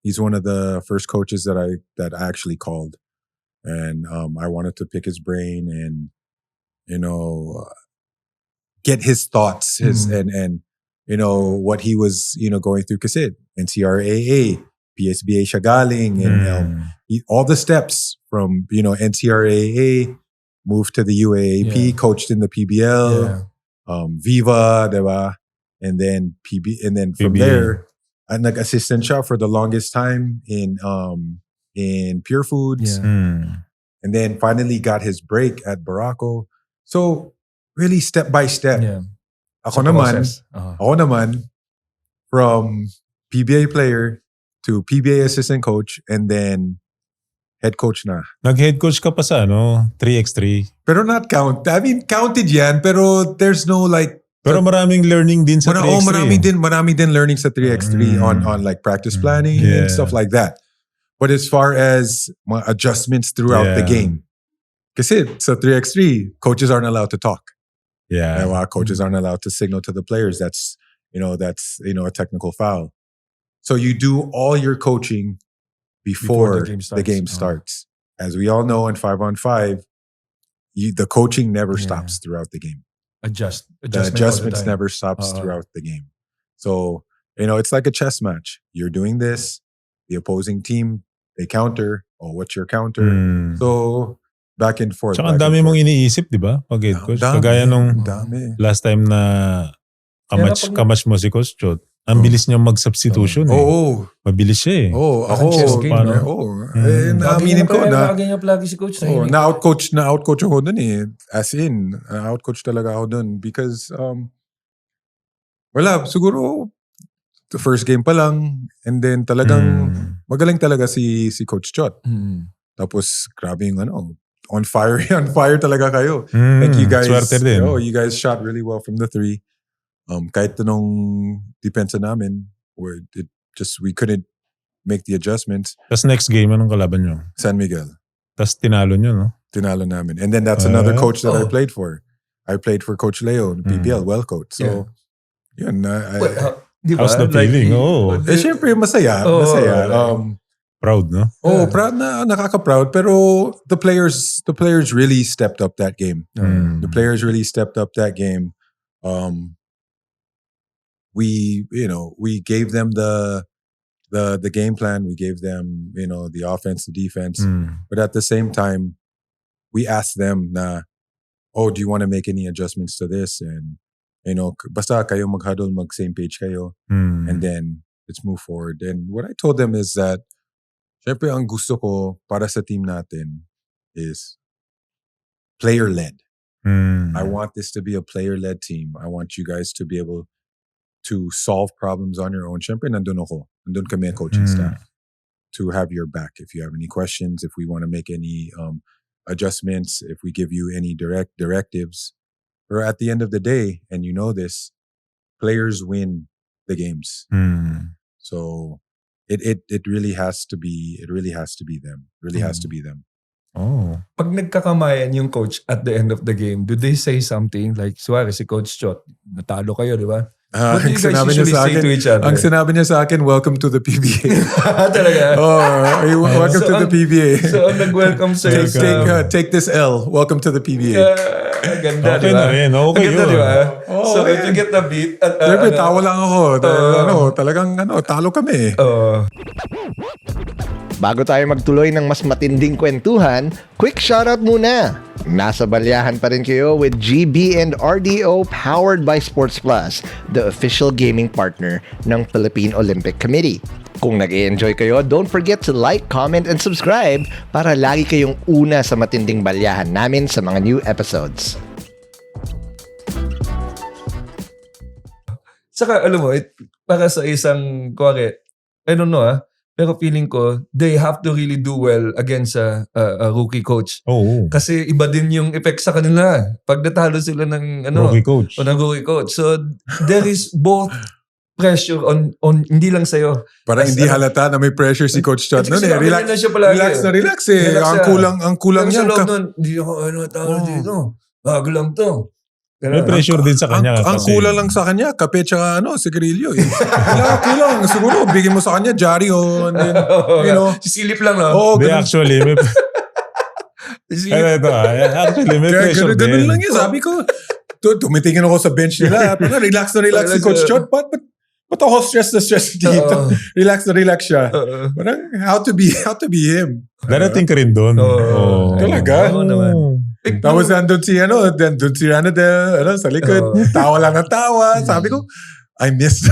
he's one of the first coaches that I actually called. And I wanted to pick his brain and, get his thoughts, and what he was, going through. Kasi NCRAA, PSBA siya galing, and all the steps from, NCRAA, moved to the UAAP, coached in the PBL, Viva, diba? And then from there, nag-assistant siya for the longest time in Pure Foods. Yeah. And then finally got his break at Barako. So really step by step. Yeah. Ako naman, from PBA player to PBA assistant coach and then head coach na. Nag-head coach ka pa sa 3x3. Pero not count. I mean, counted yan, pero there's no Pero maraming learning din sa 3x3. Marami din learning sa 3x3 on like practice planning and stuff like that. But as far as adjustments throughout the game, kasi sa 3x3, coaches aren't allowed to talk. Yeah. Coaches aren't allowed to signal to the players. That's a technical foul. So you do all your coaching before the game starts. As we all know in 5-on-5, the coaching never stops throughout the game. The adjustments never stops throughout the game. So, it's like a chess match. You're doing this, the opposing team, they counter. Oh, what's your counter? So, back and forth. Tsaka ang dami mong iniisip, di ba? Pag head coach. Kagaya nung last time na kamatch mo si Coach Chot, ang bilis niya mag-substitution. Mabilis siya eh. Ako. Naaminin ko na. Lagi niya palagi si Coach. Na-outcoach ako dun eh. As in, out-coach talaga ako dun. Because Wala, siguro the first game pa lang and then talagang magaling talaga si Coach Chot. Tapos grabe yung on fire talaga kayo. Like you guys, swerte din. you guys shot really well from the 3. Kahit nung depensa namin, we couldn't make the adjustments. Tapos next game, anong kalaban nyo? San Miguel. Tapos tinalo nyo, no? Tinalo namin. And then that's another coach that I played for. I played for Coach Leo, PBL, well coach. So, yun. Diba? How's the feeling? Syempre, masaya. Masaya. Proud, no? Proud na, nakaka-proud. Pero the players really stepped up that game. The players really stepped up that game. We gave them the game plan. We gave them, the offense, the defense. But at the same time, we asked them na, do you want to make any adjustments to this? And, basta kayo mag-huddle, mag-same page kayo. And then, let's move forward. And what I told them is that, syempre ang gusto ko para sa team natin is player-led. I want this to be a player-led team. I want you guys to be able to solve problems on your own. Syempre, nandun ako. Nandun kami coaching staff to have your back. If you have any questions, if we want to make any adjustments, if we give you any directives, or at the end of the day, and you know this, players win the games. So it really has to be them. Really has to be them. Pag nagkakamayan yung coach at the end of the game, do they say something like, suwari si Coach Chot, natalo kayo, di ba? What do you guys usually say to each other? Ang sinabi niya sa akin, welcome to the PBA. Talaga? Welcome to the PBA. So, nag-welcome sa'yo Take this L. Welcome to the PBA. Ganda, Okay di ba? na rin. Okay Ganda, yun. di ba? So, if you get the beat, Siyempre, tawa lang ako. Talagang talo kami. Bago tayo magtuloy ng mas matinding kwentuhan, quick shoutout muna. Nasa Balyahan pa rin kayo with GB and RDO powered by Sports Plus, the official gaming partner ng Philippine Olympic Committee. Kung nag-i-enjoy kayo, don't forget to like, comment, and subscribe para lagi kayong una sa matinding balyahan namin sa mga new episodes. Saka, alam mo, para sa isang, I don't know pero feeling ko, they have to really do well against a rookie coach. Kasi iba din yung effect sa kanila. Pag natalo sila ng rookie coach. O ng rookie coach. So, there is both pressure on hindi lang sa'yo. Parang hindi halata na may pressure si Coach Chot. Relax na relax eh. Ang kulang niya. Hindi ako tawag dito. Bago lang to. May pressure din sa kanya. Ang kulang lang sa kanya, kape tsaka sigarilyo. Kulang. Siguro, bigyan mo sa kanya, Jari o, and then, Sisilip lang, no? Actually, may... Actually, may pressure din. Ganun lang yun. Sabi ko, tumitingin ako sa bench nila. Relax na relax si Coach Chot. Ba't ako stress dito? Relax na relax siya. Parang, how to be him. Darating ka rin doon. Talaga? Oo naman. Tapos nandun si Reynel, sa likod. Tawa lang ng tawa. Sabi ko, I missed.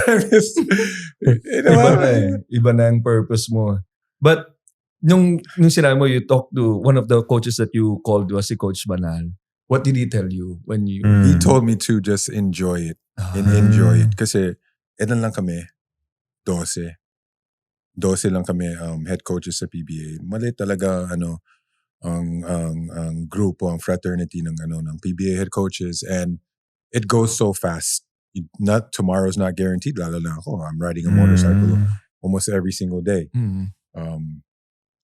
Iba na ang purpose mo. But, nung sinabi mo, you talked to one of the coaches that you called was si Coach Banal. What did he tell you when you... He told me to just enjoy it. And enjoy it. Kasi, ilan lang kami? 12 lang kami head coaches sa PBA. Mali talaga ang grupo, ang fraternity ng PBA head coaches, and it goes so fast. Tomorrow's not guaranteed. Lalo na ako. I'm riding a motorcycle almost every single day.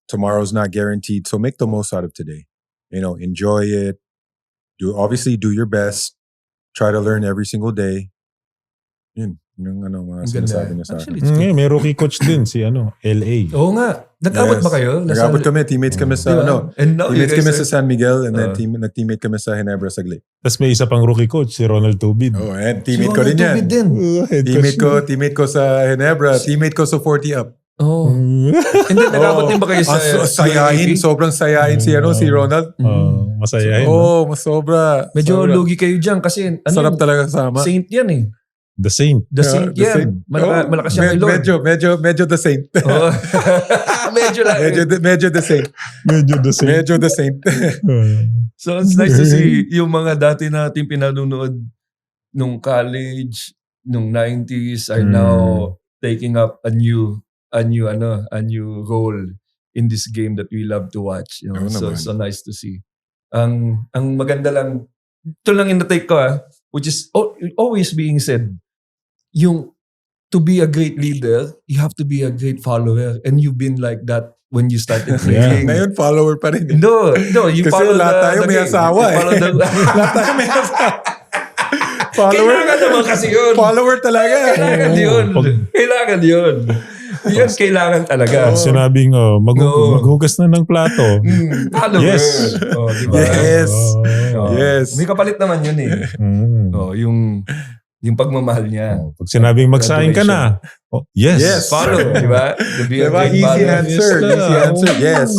Tomorrow's not guaranteed, so make the most out of today. Enjoy it. Obviously do your best. Try to learn every single day. Yun mga sinasabi niya sa akin. May rookie coach din si LA. Oo nga. Nag-abot ba kayo? Nag-abot kami. Teammates kami sa teammates kami sa San Miguel, and then nag-teammate kami sa Ginebra saglit. Tapos may isa pang rookie coach, si Ronald Tubid. And teammate ko rin yan. Teammate ko sa Ginebra. Teammate ko sa 40 Up. And then nag-abot din ba kayo sa sayahin? Sobrang sayahin si Ronald. Masayahin. Sobra. Medyo lugi kayo dyan kasi sarap talaga kasama. Saint yan eh. The Saint. The Saint yan. Malakas siya kay Lord. Medyo the Saint. Medyo lang. Medyo the Saint. Medyo the Saint. So it's nice to see yung mga dati natin pinanunood nung college, nung 90s are now taking up a new role in this game that we love to watch. You know? So nice to see. Ang maganda lang, ito lang in-take ko which is always being said, yung to be a great leader, you have to be a great follower. And you've been like that when you started playing. Ngayon, follower pa rin. No, you kasi follow lahat tayo may asawa lahat tayo may asawa. Follower. Kailangan naman kasi yun. Follower talaga. Kailangan yun. Kailangan yun. Yan kailangan talaga. Sinabing, maghugas na ng plato. Follower. Yes. Diba? Yes. Yes. May kapalit naman yun yung pagmamahal niya. Pag sinabing magsaing ka na. Yes. Yes. Follow, di ba? Diba? Easy answer. Easy answer. Yes.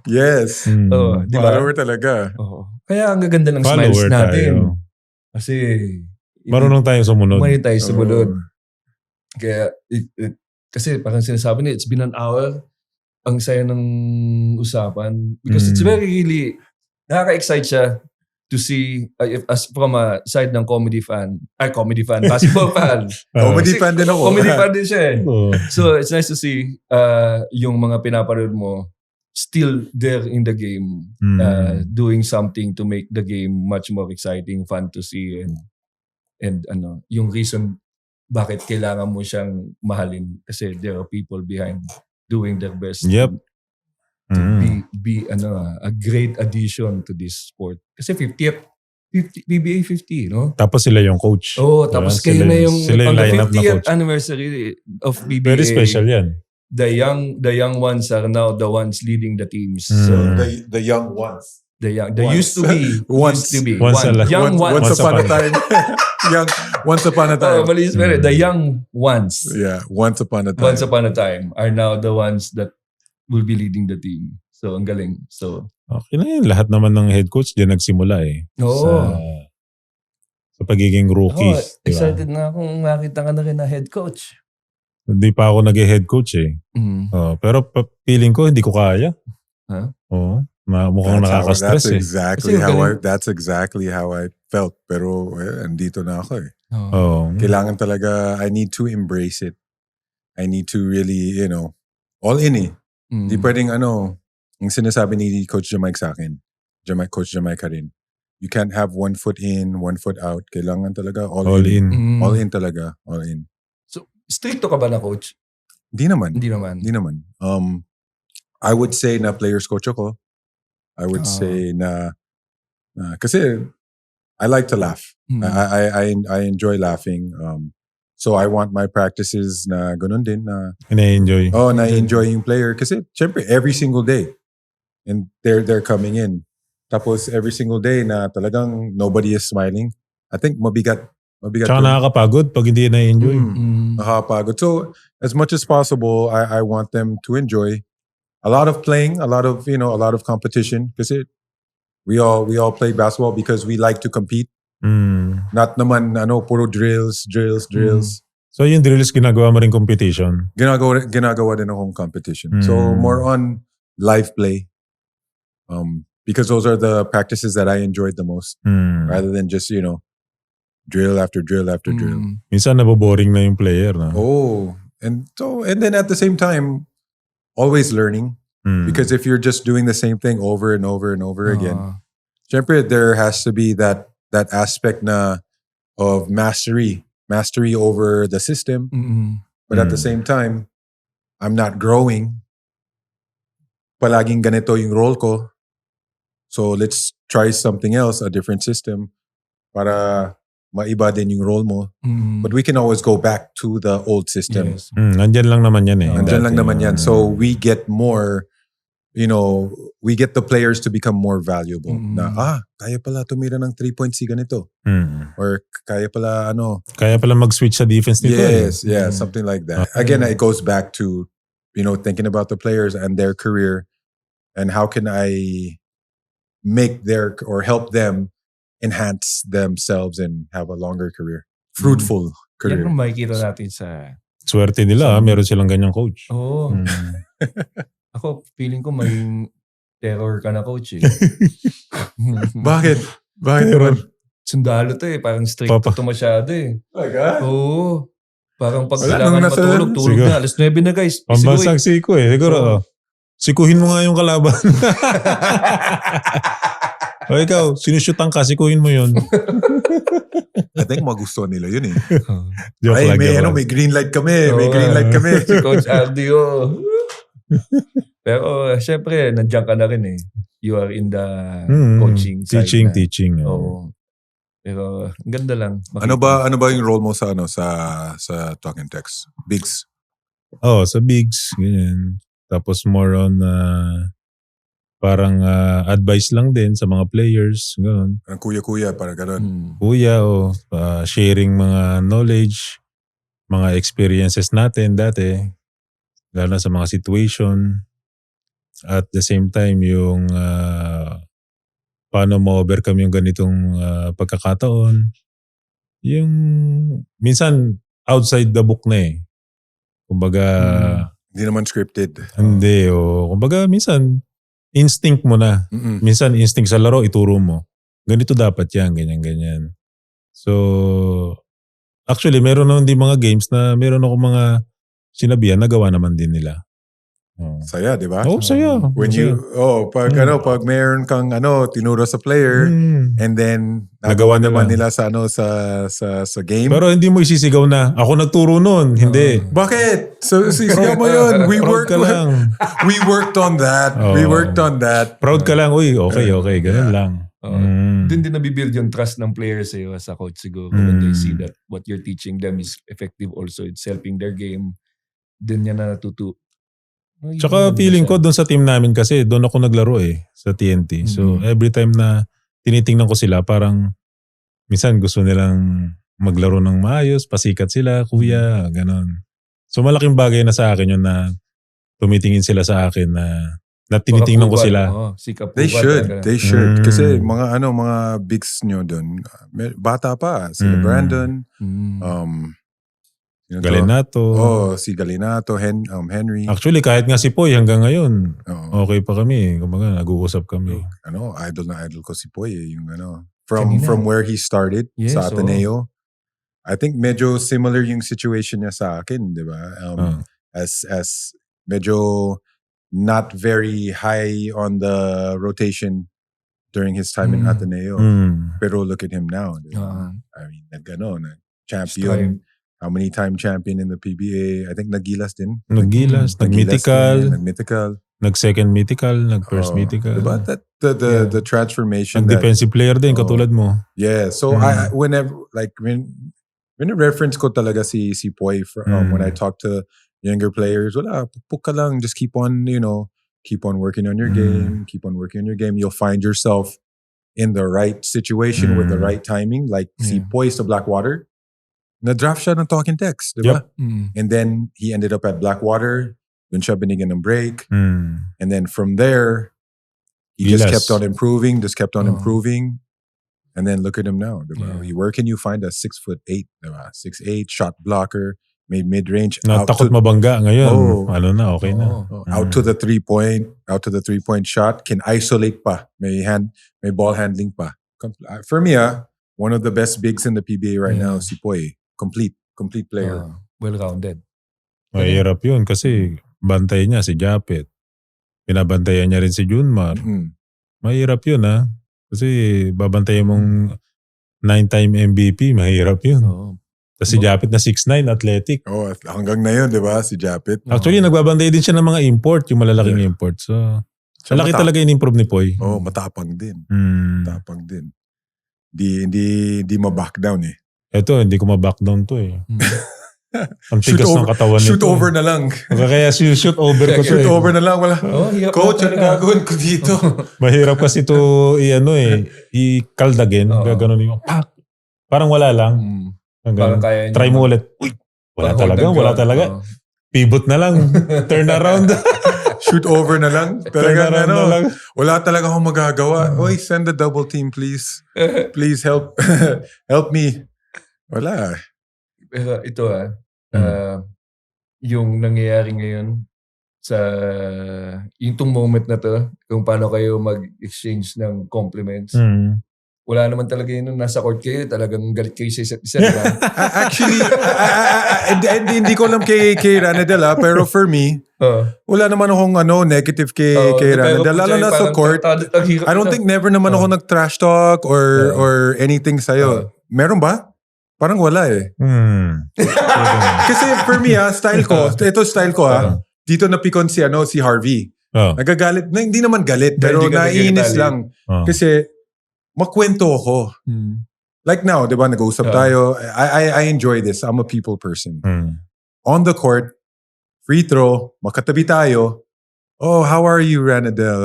Yes. Di ba? Follower talaga. Kaya ang gaganda ng Follower smiles natin. Tayo. Kasi marunong tayo sumunod. Marunong tayo sumunod. Kaya kasi parang sinasabi niya, it's been an hour. Ang saya ng usapan. Because it's very really, nakaka-excite siya to see, as from a side ng basketball fan. Comedy fan din ako. Comedy fan din siya So it's nice to see yung mga pinapanood mo still there in the game, doing something to make the game much more exciting, fun to see, and yung reason bakit kailangan mo siyang mahalin kasi there are people behind doing their best. Yep. To be a great addition to this sport. Kasi 50th PBA 50, no? Tapos sila yung coach. Tapos kayo na yung sila on the lineup na 50th coach. anniversary of PBA. Very special yan. The young ones are now the ones leading the teams. So The young ones. they used to be. Once upon a time. Once upon a time. The young ones. Yeah, once upon a time. Once upon a time are now the ones that will be leading the team. So, ang galing. So, okay na yun. Lahat naman ng head coach diyan nagsimula sa pagiging rookie. Excited na akong makita ka na rin na head coach. Hindi pa ako nag-head coach pero feeling ko hindi ko kaya. Mukhang nakaka-stress That's exactly how I felt. Pero andito na ako Kailangan talaga, I need to embrace it. I need to really, all in Hindi pwedeng yung sinasabi ni Coach Jamaica sa akin. Coach Jamaica rin. You can't have 1 foot in, 1 foot out. Kailangan talaga all in. All in talaga. All in. So, stricto ka ba na coach? Hindi naman. Hindi naman. I would say na players coach ako. I would say na kasi I like to laugh. I enjoy laughing. So I want my practices na ganun din na na-enjoy. Na-enjoy yung player kasi syempre every single day and they're coming in. Tapos every single day na talagang nobody is smiling. I think mabigat. Tsaka nakakapagod pag hindi na-enjoy. Nakakapagod. So as much as possible, I want them to enjoy a lot of playing, a lot of competition kasi we all play basketball because we like to compete. Not naman puro drills. So yung drills ginagawa mo rin competition? Ginagawa din akong competition. So more on live play. Because those are the practices that I enjoyed the most. Rather than just, drill after drill after drill. Minsan naboboring na yung player. No? And then at the same time, always learning. Because if you're just doing the same thing over and over and over again, syempre there has to be that aspect na of mastery over the system. But at the same time, I'm not growing. Palaging ganito yung role ko. So let's try something else, a different system para maiba din yung role mo. But we can always go back to the old system. Yes. Nandyan lang naman yan Nandyan lang naman yan. So we get more, we get the players to become more valuable. Na, kaya pala tumira ng 3-point si ganito. Or kaya pala Kaya pala mag-switch sa defense nito. Yes, something like that. Again, it goes back to, thinking about the players and their career and how can I make or help them enhance themselves and have a longer career. Fruitful career. Yan ang makikita natin sa... Swerte nila, meron silang ganyang coach. Oo. Ako, feeling ko may terror ka na coach eh. Bakit? Bakit naman? sundalo to parang strict to masyado Talaga? Oo. Parang pag Wala, kailangan nung nasa- matulog na. Alas 9 na guys. Pambansang siko Siguro, sikuhin mo nga yung kalaban. O ikaw, sinusyutan ka, sikuhin mo yun. I think magustuhan nila yun eh. Joke Ay, lang, may, joke lang. may green light kami. May green light kami. Si Coach RDO. Pero syempre, nandiyan ka na rin You are in the coaching side. Teaching. Oo. Pero ang ganda lang. Ano ba yung role mo sa Talk and Text? Bigs? Sa bigs, ganyan. Tapos more on parang advice lang din sa mga players, gano'n. Ang kuya-kuya, parang gano'n. Kuya sharing mga knowledge, mga experiences natin dati, lalo na sa mga situation. At the same time, yung paano ma-overcome yung ganitong pagkakataon. Yung minsan outside the book na Kumbaga, Hindi naman scripted. hindi kumbaga minsan instinct mo na. Minsan instinct sa laro, ituro mo. Ganito dapat yan, ganyan. So, actually, meron naman din mga games na meron ako mga sinabihan, nagawa naman din nila. Saya, di ba? Saya. When pag meron kang tinuro sa player and then nagawa naman nila sa game. Pero hindi mo isisigaw na, ako nagturo nun. Hindi. Bakit? So sisigaw mo yun. We Proud ka lang. We worked on that. We worked on that. Proud ka lang. Uy, okay. Ganun lang. Doon din nabibuild yung trust ng players sa'yo as a coach siguro. When they see that what you're teaching them is effective also. It's helping their game. Doon niya na natuto. Tsaka feeling ko doon sa team namin kasi doon ako naglaro sa TNT. So every time na tinitingnan ko sila parang minsan gusto nilang maglaro ng maayos, pasikat sila, kuya, ganon. So malaking bagay na sa akin yun na tumitingin sila sa akin na tinitingnan ko sila. They should. Kasi mga bigs nyo doon, bata pa. Sila Brandon, Galinato. Si Galinato, Henry. Actually, kahit nga si Poy hanggang ngayon, okay pa kami. Kumbaga, nag-uusap kami. Idol na idol ko si Poy. Yung from where he started sa Ateneo. I think medyo similar yung situation niya sa akin, di ba? As medyo not very high on the rotation during his time in Ateneo. Pero look at him now. Diba? I mean, champion. How many time champion in the PBA? I think naggilas din. Nag-mythical. Nag-second mythical, nag-first mythical. Diba? The transformation. Nag-defensive player din, katulad mo. Yeah. So when reference ko talaga si Poy when I talk to younger players, wala, pupuk ka lang, just keep on working on your game, You'll find yourself in the right situation with the right timing. Like si Poy sa Blackwater, na-draft siya ng Talk and Text, di ba? And then he ended up at Blackwater, dun siya binigyan ng break. And then from there, he just kept on improving, And then look at him now, diba? Where can you find a 6'8", diba? 6'8", shot blocker, made mid-range. Takot mabangga ngayon. Okay na. Out to the 3-point shot, can isolate pa. May ball handling pa. For me, one of the best bigs in the PBA right now, si Poy. Complete player. Well-rounded. Mahirap yun kasi bantay niya si Japet. Pinabantayan niya rin si Junmar. Mahirap yun Kasi babantayan mong 9-time MVP, mahirap yun. Tapos si Japet na 6'9", athletic. Hanggang na yun, di ba? Si Japet. Actually, nagbabantay din siya ng mga import, yung malalaking import. So, malaki talaga yung improve ni Poy. Matapang din. Di ma-back down Ito, hindi ko ma-back down to Ang tigas ng katawan nito. Shoot over na lang. Kaya shoot over ko to Shoot over na lang. Wala. Coach, ano gagawin ko dito? Mahirap kasi ito i-kaldagin. Gano'n yung parang wala lang. Try mo ulit. Uy, wala talaga. Pivot na lang. Turn around. Shoot over na lang. Wala talaga akong magagawa. Oy, send the double team please. Please help me. Wala. Pero ito yung nangyayari ngayon sa yung moment na to, kung paano kayo mag-exchange ng compliments. wala naman talaga yun nasa court kayo. Talagang galit kayo sa isa't isa. Diba? Actually, hindi ko alam kay Ranedel pero for me, wala naman akong negative kay Ranedel. Lalo na sa court, I don't think never naman ako nag-trash talk or anything sa'yo. Meron ba? Parang wala eh. Kasi for me style ko, dito napikon si Harvey. Nagagalit, hindi naman galit, pero naiinis lang. Kasi makwento ako. Like now, di ba, nag-uusap tayo. I enjoy this. I'm a people person. On the court, free throw, makatabi tayo. Oh, how are you, Ranedel?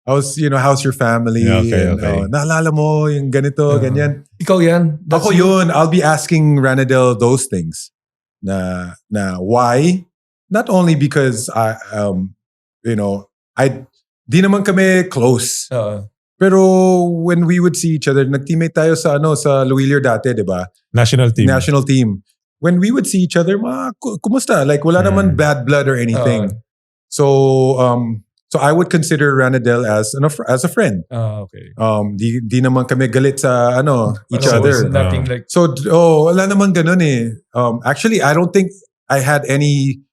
How's your family? Okay. Naalala mo yung ganito, ganyan. Ikaw yan. Ako yun. I'll be asking Ranedel those things. Na why? Not only because di naman kami close. Pero when we would see each other, nag-teammate tayo sa Luwilier dati, di ba? National team. When we would see each other, kumusta? Like wala naman bad blood or anything. So I would consider Ranedel as a friend. Okay. Di naman kami galit sa each other. Nothing like. So wala naman ganun eh. Actually, I don't think I had any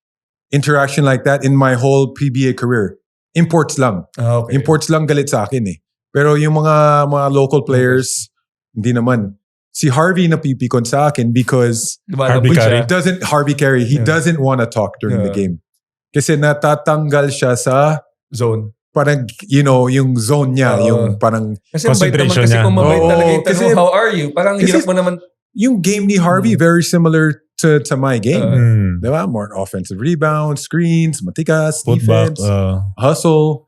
interaction like that in my whole PBA career. Imports lang. Okay. Imports lang galit sa akin eh. Pero yung mga local players, hindi naman. Si Harvey napipikon sa akin because Harvey Carey, he doesn't want to talk during the game. Kasi natatanggal siya sa zone. Parang, yung zone niya, yung parang kasi concentration niya. Kasi kung mabait talaga yung tanong, how are you? Parang hirap mo naman. Yung game ni Harvey, very similar to my game. Diba? More offensive rebounds, screens, matikas, defense, hustle.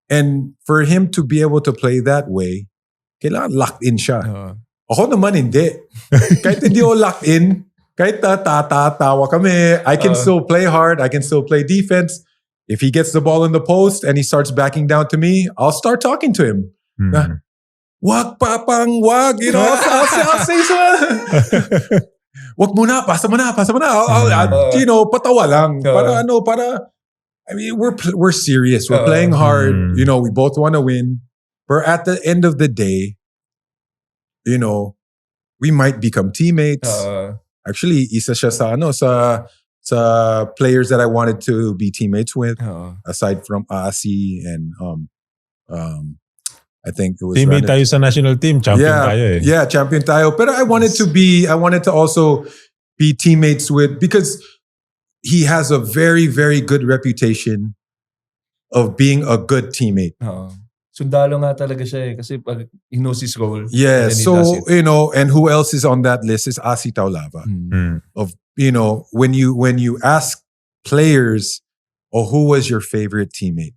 And for him to be able to play that way, kailangan locked in siya. Ako naman hindi. Kahit hindi ako locked in, kahit tatawa kami, I can still play hard, I can still play defense. If he gets the ball in the post and he starts backing down to me, I'll start talking to him. Wag papang wag, I'll say so. Wag muna, pasa mo na. Patawa lang. I mean, we're serious. We're playing hard. We both want to win. But at the end of the day, we might become teammates. Actually, isa siya sa players that I wanted to be teammates with. Aside from Asi and I think it was teammate tayo sa national team, champion tayo eh. Yeah, champion tayo. But I wanted to also be teammates with, because he has a very, very good reputation of being a good teammate. Sundalo nga talaga siya eh. Kasi pag he knows his role. Yeah, so, and who else is on that list is Asi Taulava. Of, when you ask players, who was your favorite teammate?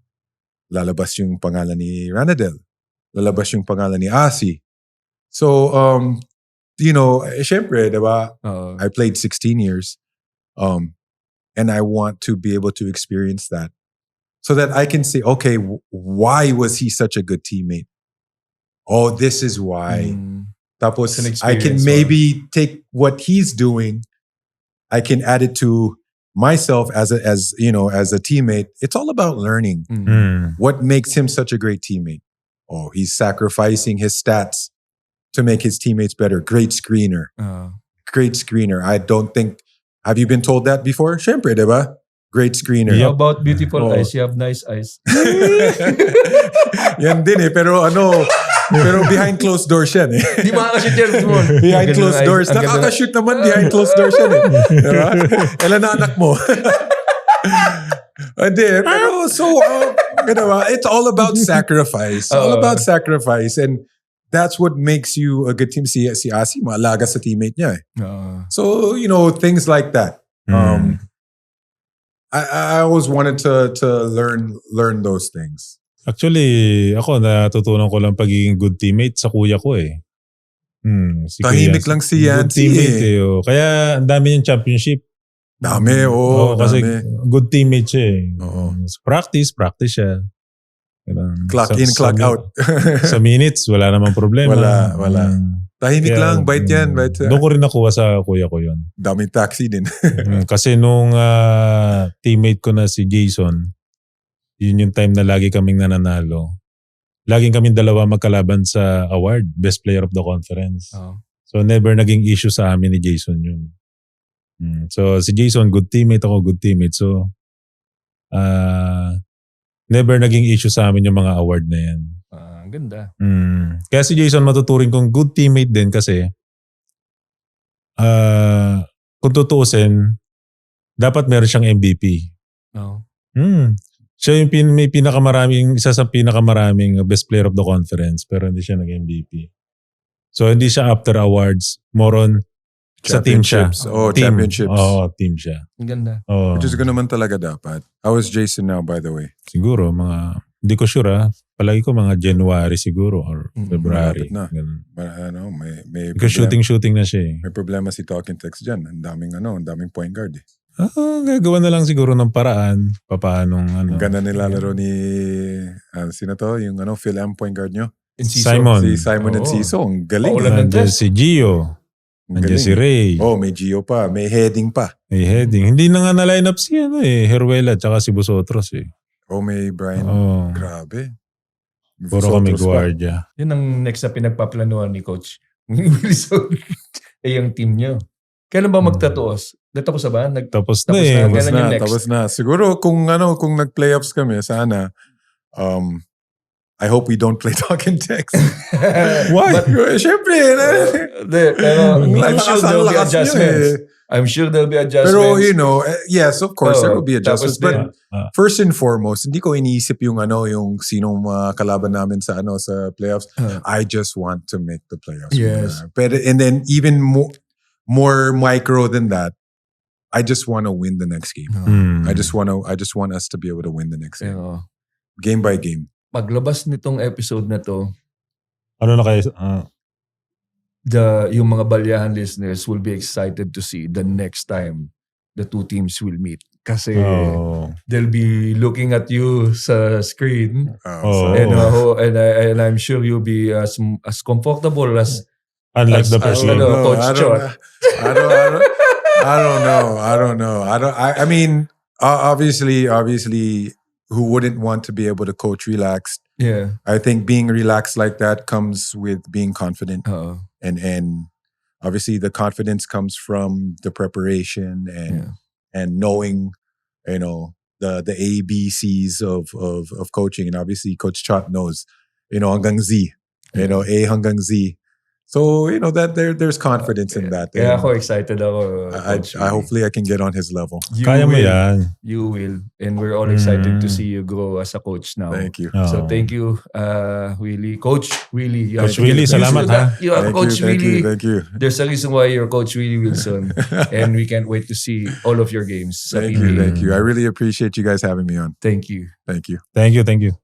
Lalabas yung pangalan ni Ranedel. Lalabas yung pangalan ni Asi. So, syempre, diba? I played 16 years. And I want to be able to experience that so that I can say, okay, why was he such a good teammate? Oh, this is why. Tapos, I can maybe take what he's doing, I can add it to myself as a teammate. It's all about learning. What makes him such a great teammate? Oh, he's sacrificing his stats to make his teammates better. Great screener. Great screener. I don't think. Have you been told that before? Syempre, diba? Great screener. How about beautiful eyes? You have nice eyes. Yan din eh. Pero behind closed doors yan eh. Di makakashoot yan. Behind closed doors. Nakakashoot naman behind closed doors yan eh. Diba? Ilan na anak mo? Hindi. Pero it's all about sacrifice. All about sacrifice. And that's what makes you a good team. Si Asi, maalaga sa teammate niya eh. So, things like that. I always wanted to learn those things. Actually, ako natutunan ko lang pagiging good teammate sa kuya ko eh. Tahimik lang si Yancy eh. Kaya ang dami yung championship. Dami, kasi dami. Good teammate siya eh. Practice siya. Clock in, clock out. Sa minutes, wala namang problema. Wala. Tahimik lang, bait yan. Doon ko rin nakuha sa kuya ko yun. Daming taxi din. Kasi nung teammate ko na si Jason, yun yung time na lagi kaming nananalo. laging kaming dalawa magkalaban sa award, Best Player of the Conference. So never naging issue sa amin ni Jason yun. So si Jason, good teammate, ako good teammate. So never naging issue sa amin yung mga award na yan. Ganda. Kaya si Jason matuturing kong good teammate din kasi kung tutuusin, dapat meron siyang MVP. Siya yung may isa sa pinakamaraming best player of the conference pero hindi siya nag-MVP. So hindi siya after awards, more on sa team siya. Championships. Team siya. Ang ganda. Which is ganoon man talaga dapat. How is Jason now, by the way? Siguro, hindi ko sure palagi ko mga January siguro or February. Na. May because shooting na siya eh. May problema si Talking Text dyan. Ang daming point guard eh. Gagawa na lang siguro ng paraan. Papaanong Ang ganda nilalaro ni, sino to? Yung Phil M point guard nyo? Simon. Si Simon and Ciso. Ang galing. Nandiyan si Gio. Nandiyan si Ray. May Gio pa. May heading pa. Hindi na nga na-line up si Heruela at saka si Busotros eh. May Brian. Grabe. Puro kami guardia. Yun ang next na pinagpaplanuhan ni Coach Wilson. Yung team nyo. Kailan ba magtatuos? Natapos na ba? Tapos na. Tapos na. Siguro kung nag-playoffs kami, sana I hope we don't play talk and text. Why? Siyempre. I'm sure there'll be adjustments. Pero yes, of course, there will be adjustments. But first and foremost, hindi ko iniisip yung sinong kalaban namin sa playoffs. I just want to make the playoffs. Yes. And then even more micro than that, I just want to win the next game. I just want us to be able to win the next game. Game by game. Paglabas nitong episode na to, ano na kayo? Yung mga Balyahan listeners will be excited to see the next time the two teams will meet. Kasi they'll be looking at you sa screen. And I'm sure you'll be as comfortable as unlike the person. Coach Chot. I don't know. I mean, obviously, who wouldn't want to be able to coach relaxed? Yeah. I think being relaxed like that comes with being confident. And obviously the confidence comes from the preparation and knowing, the ABCs of coaching. And obviously Coach Chot knows, hanggang Z, A hanggang Z. So, that there's confidence in that. Kaya ako excited ako. I hopefully I can get on his level. Kaya mo yan. You will. And we're all excited to see you grow as a coach now. Thank you. So thank you, Willy. Coach Willy. Coach Willy, salamat ha. You are Coach Willy. Thank you. There's a reason why you're Coach Willy Wilson. And we can't wait to see all of your games. Thank you. I really appreciate you guys having me on. Thank you. Thank you. Thank you.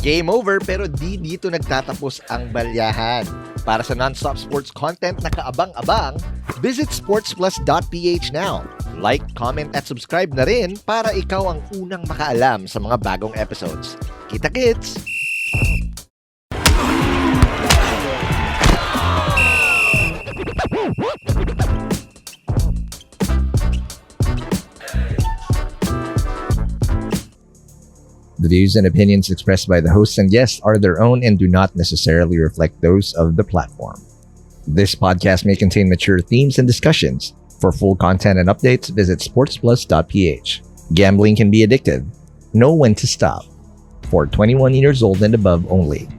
Game over pero di dito nagtatapos ang Balyahan. Para sa non-stop sports content na kaabang-abang, visit sportsplus.ph now. Like, comment at subscribe na rin para ikaw ang unang makaalam sa mga bagong episodes. Kita-kits! The views and opinions expressed by the hosts and guests are their own and do not necessarily reflect those of the platform. This podcast may contain mature themes and discussions. For full content and updates, visit sportsplus.ph. Gambling can be addictive. Know when to stop. For 21 years old and above only.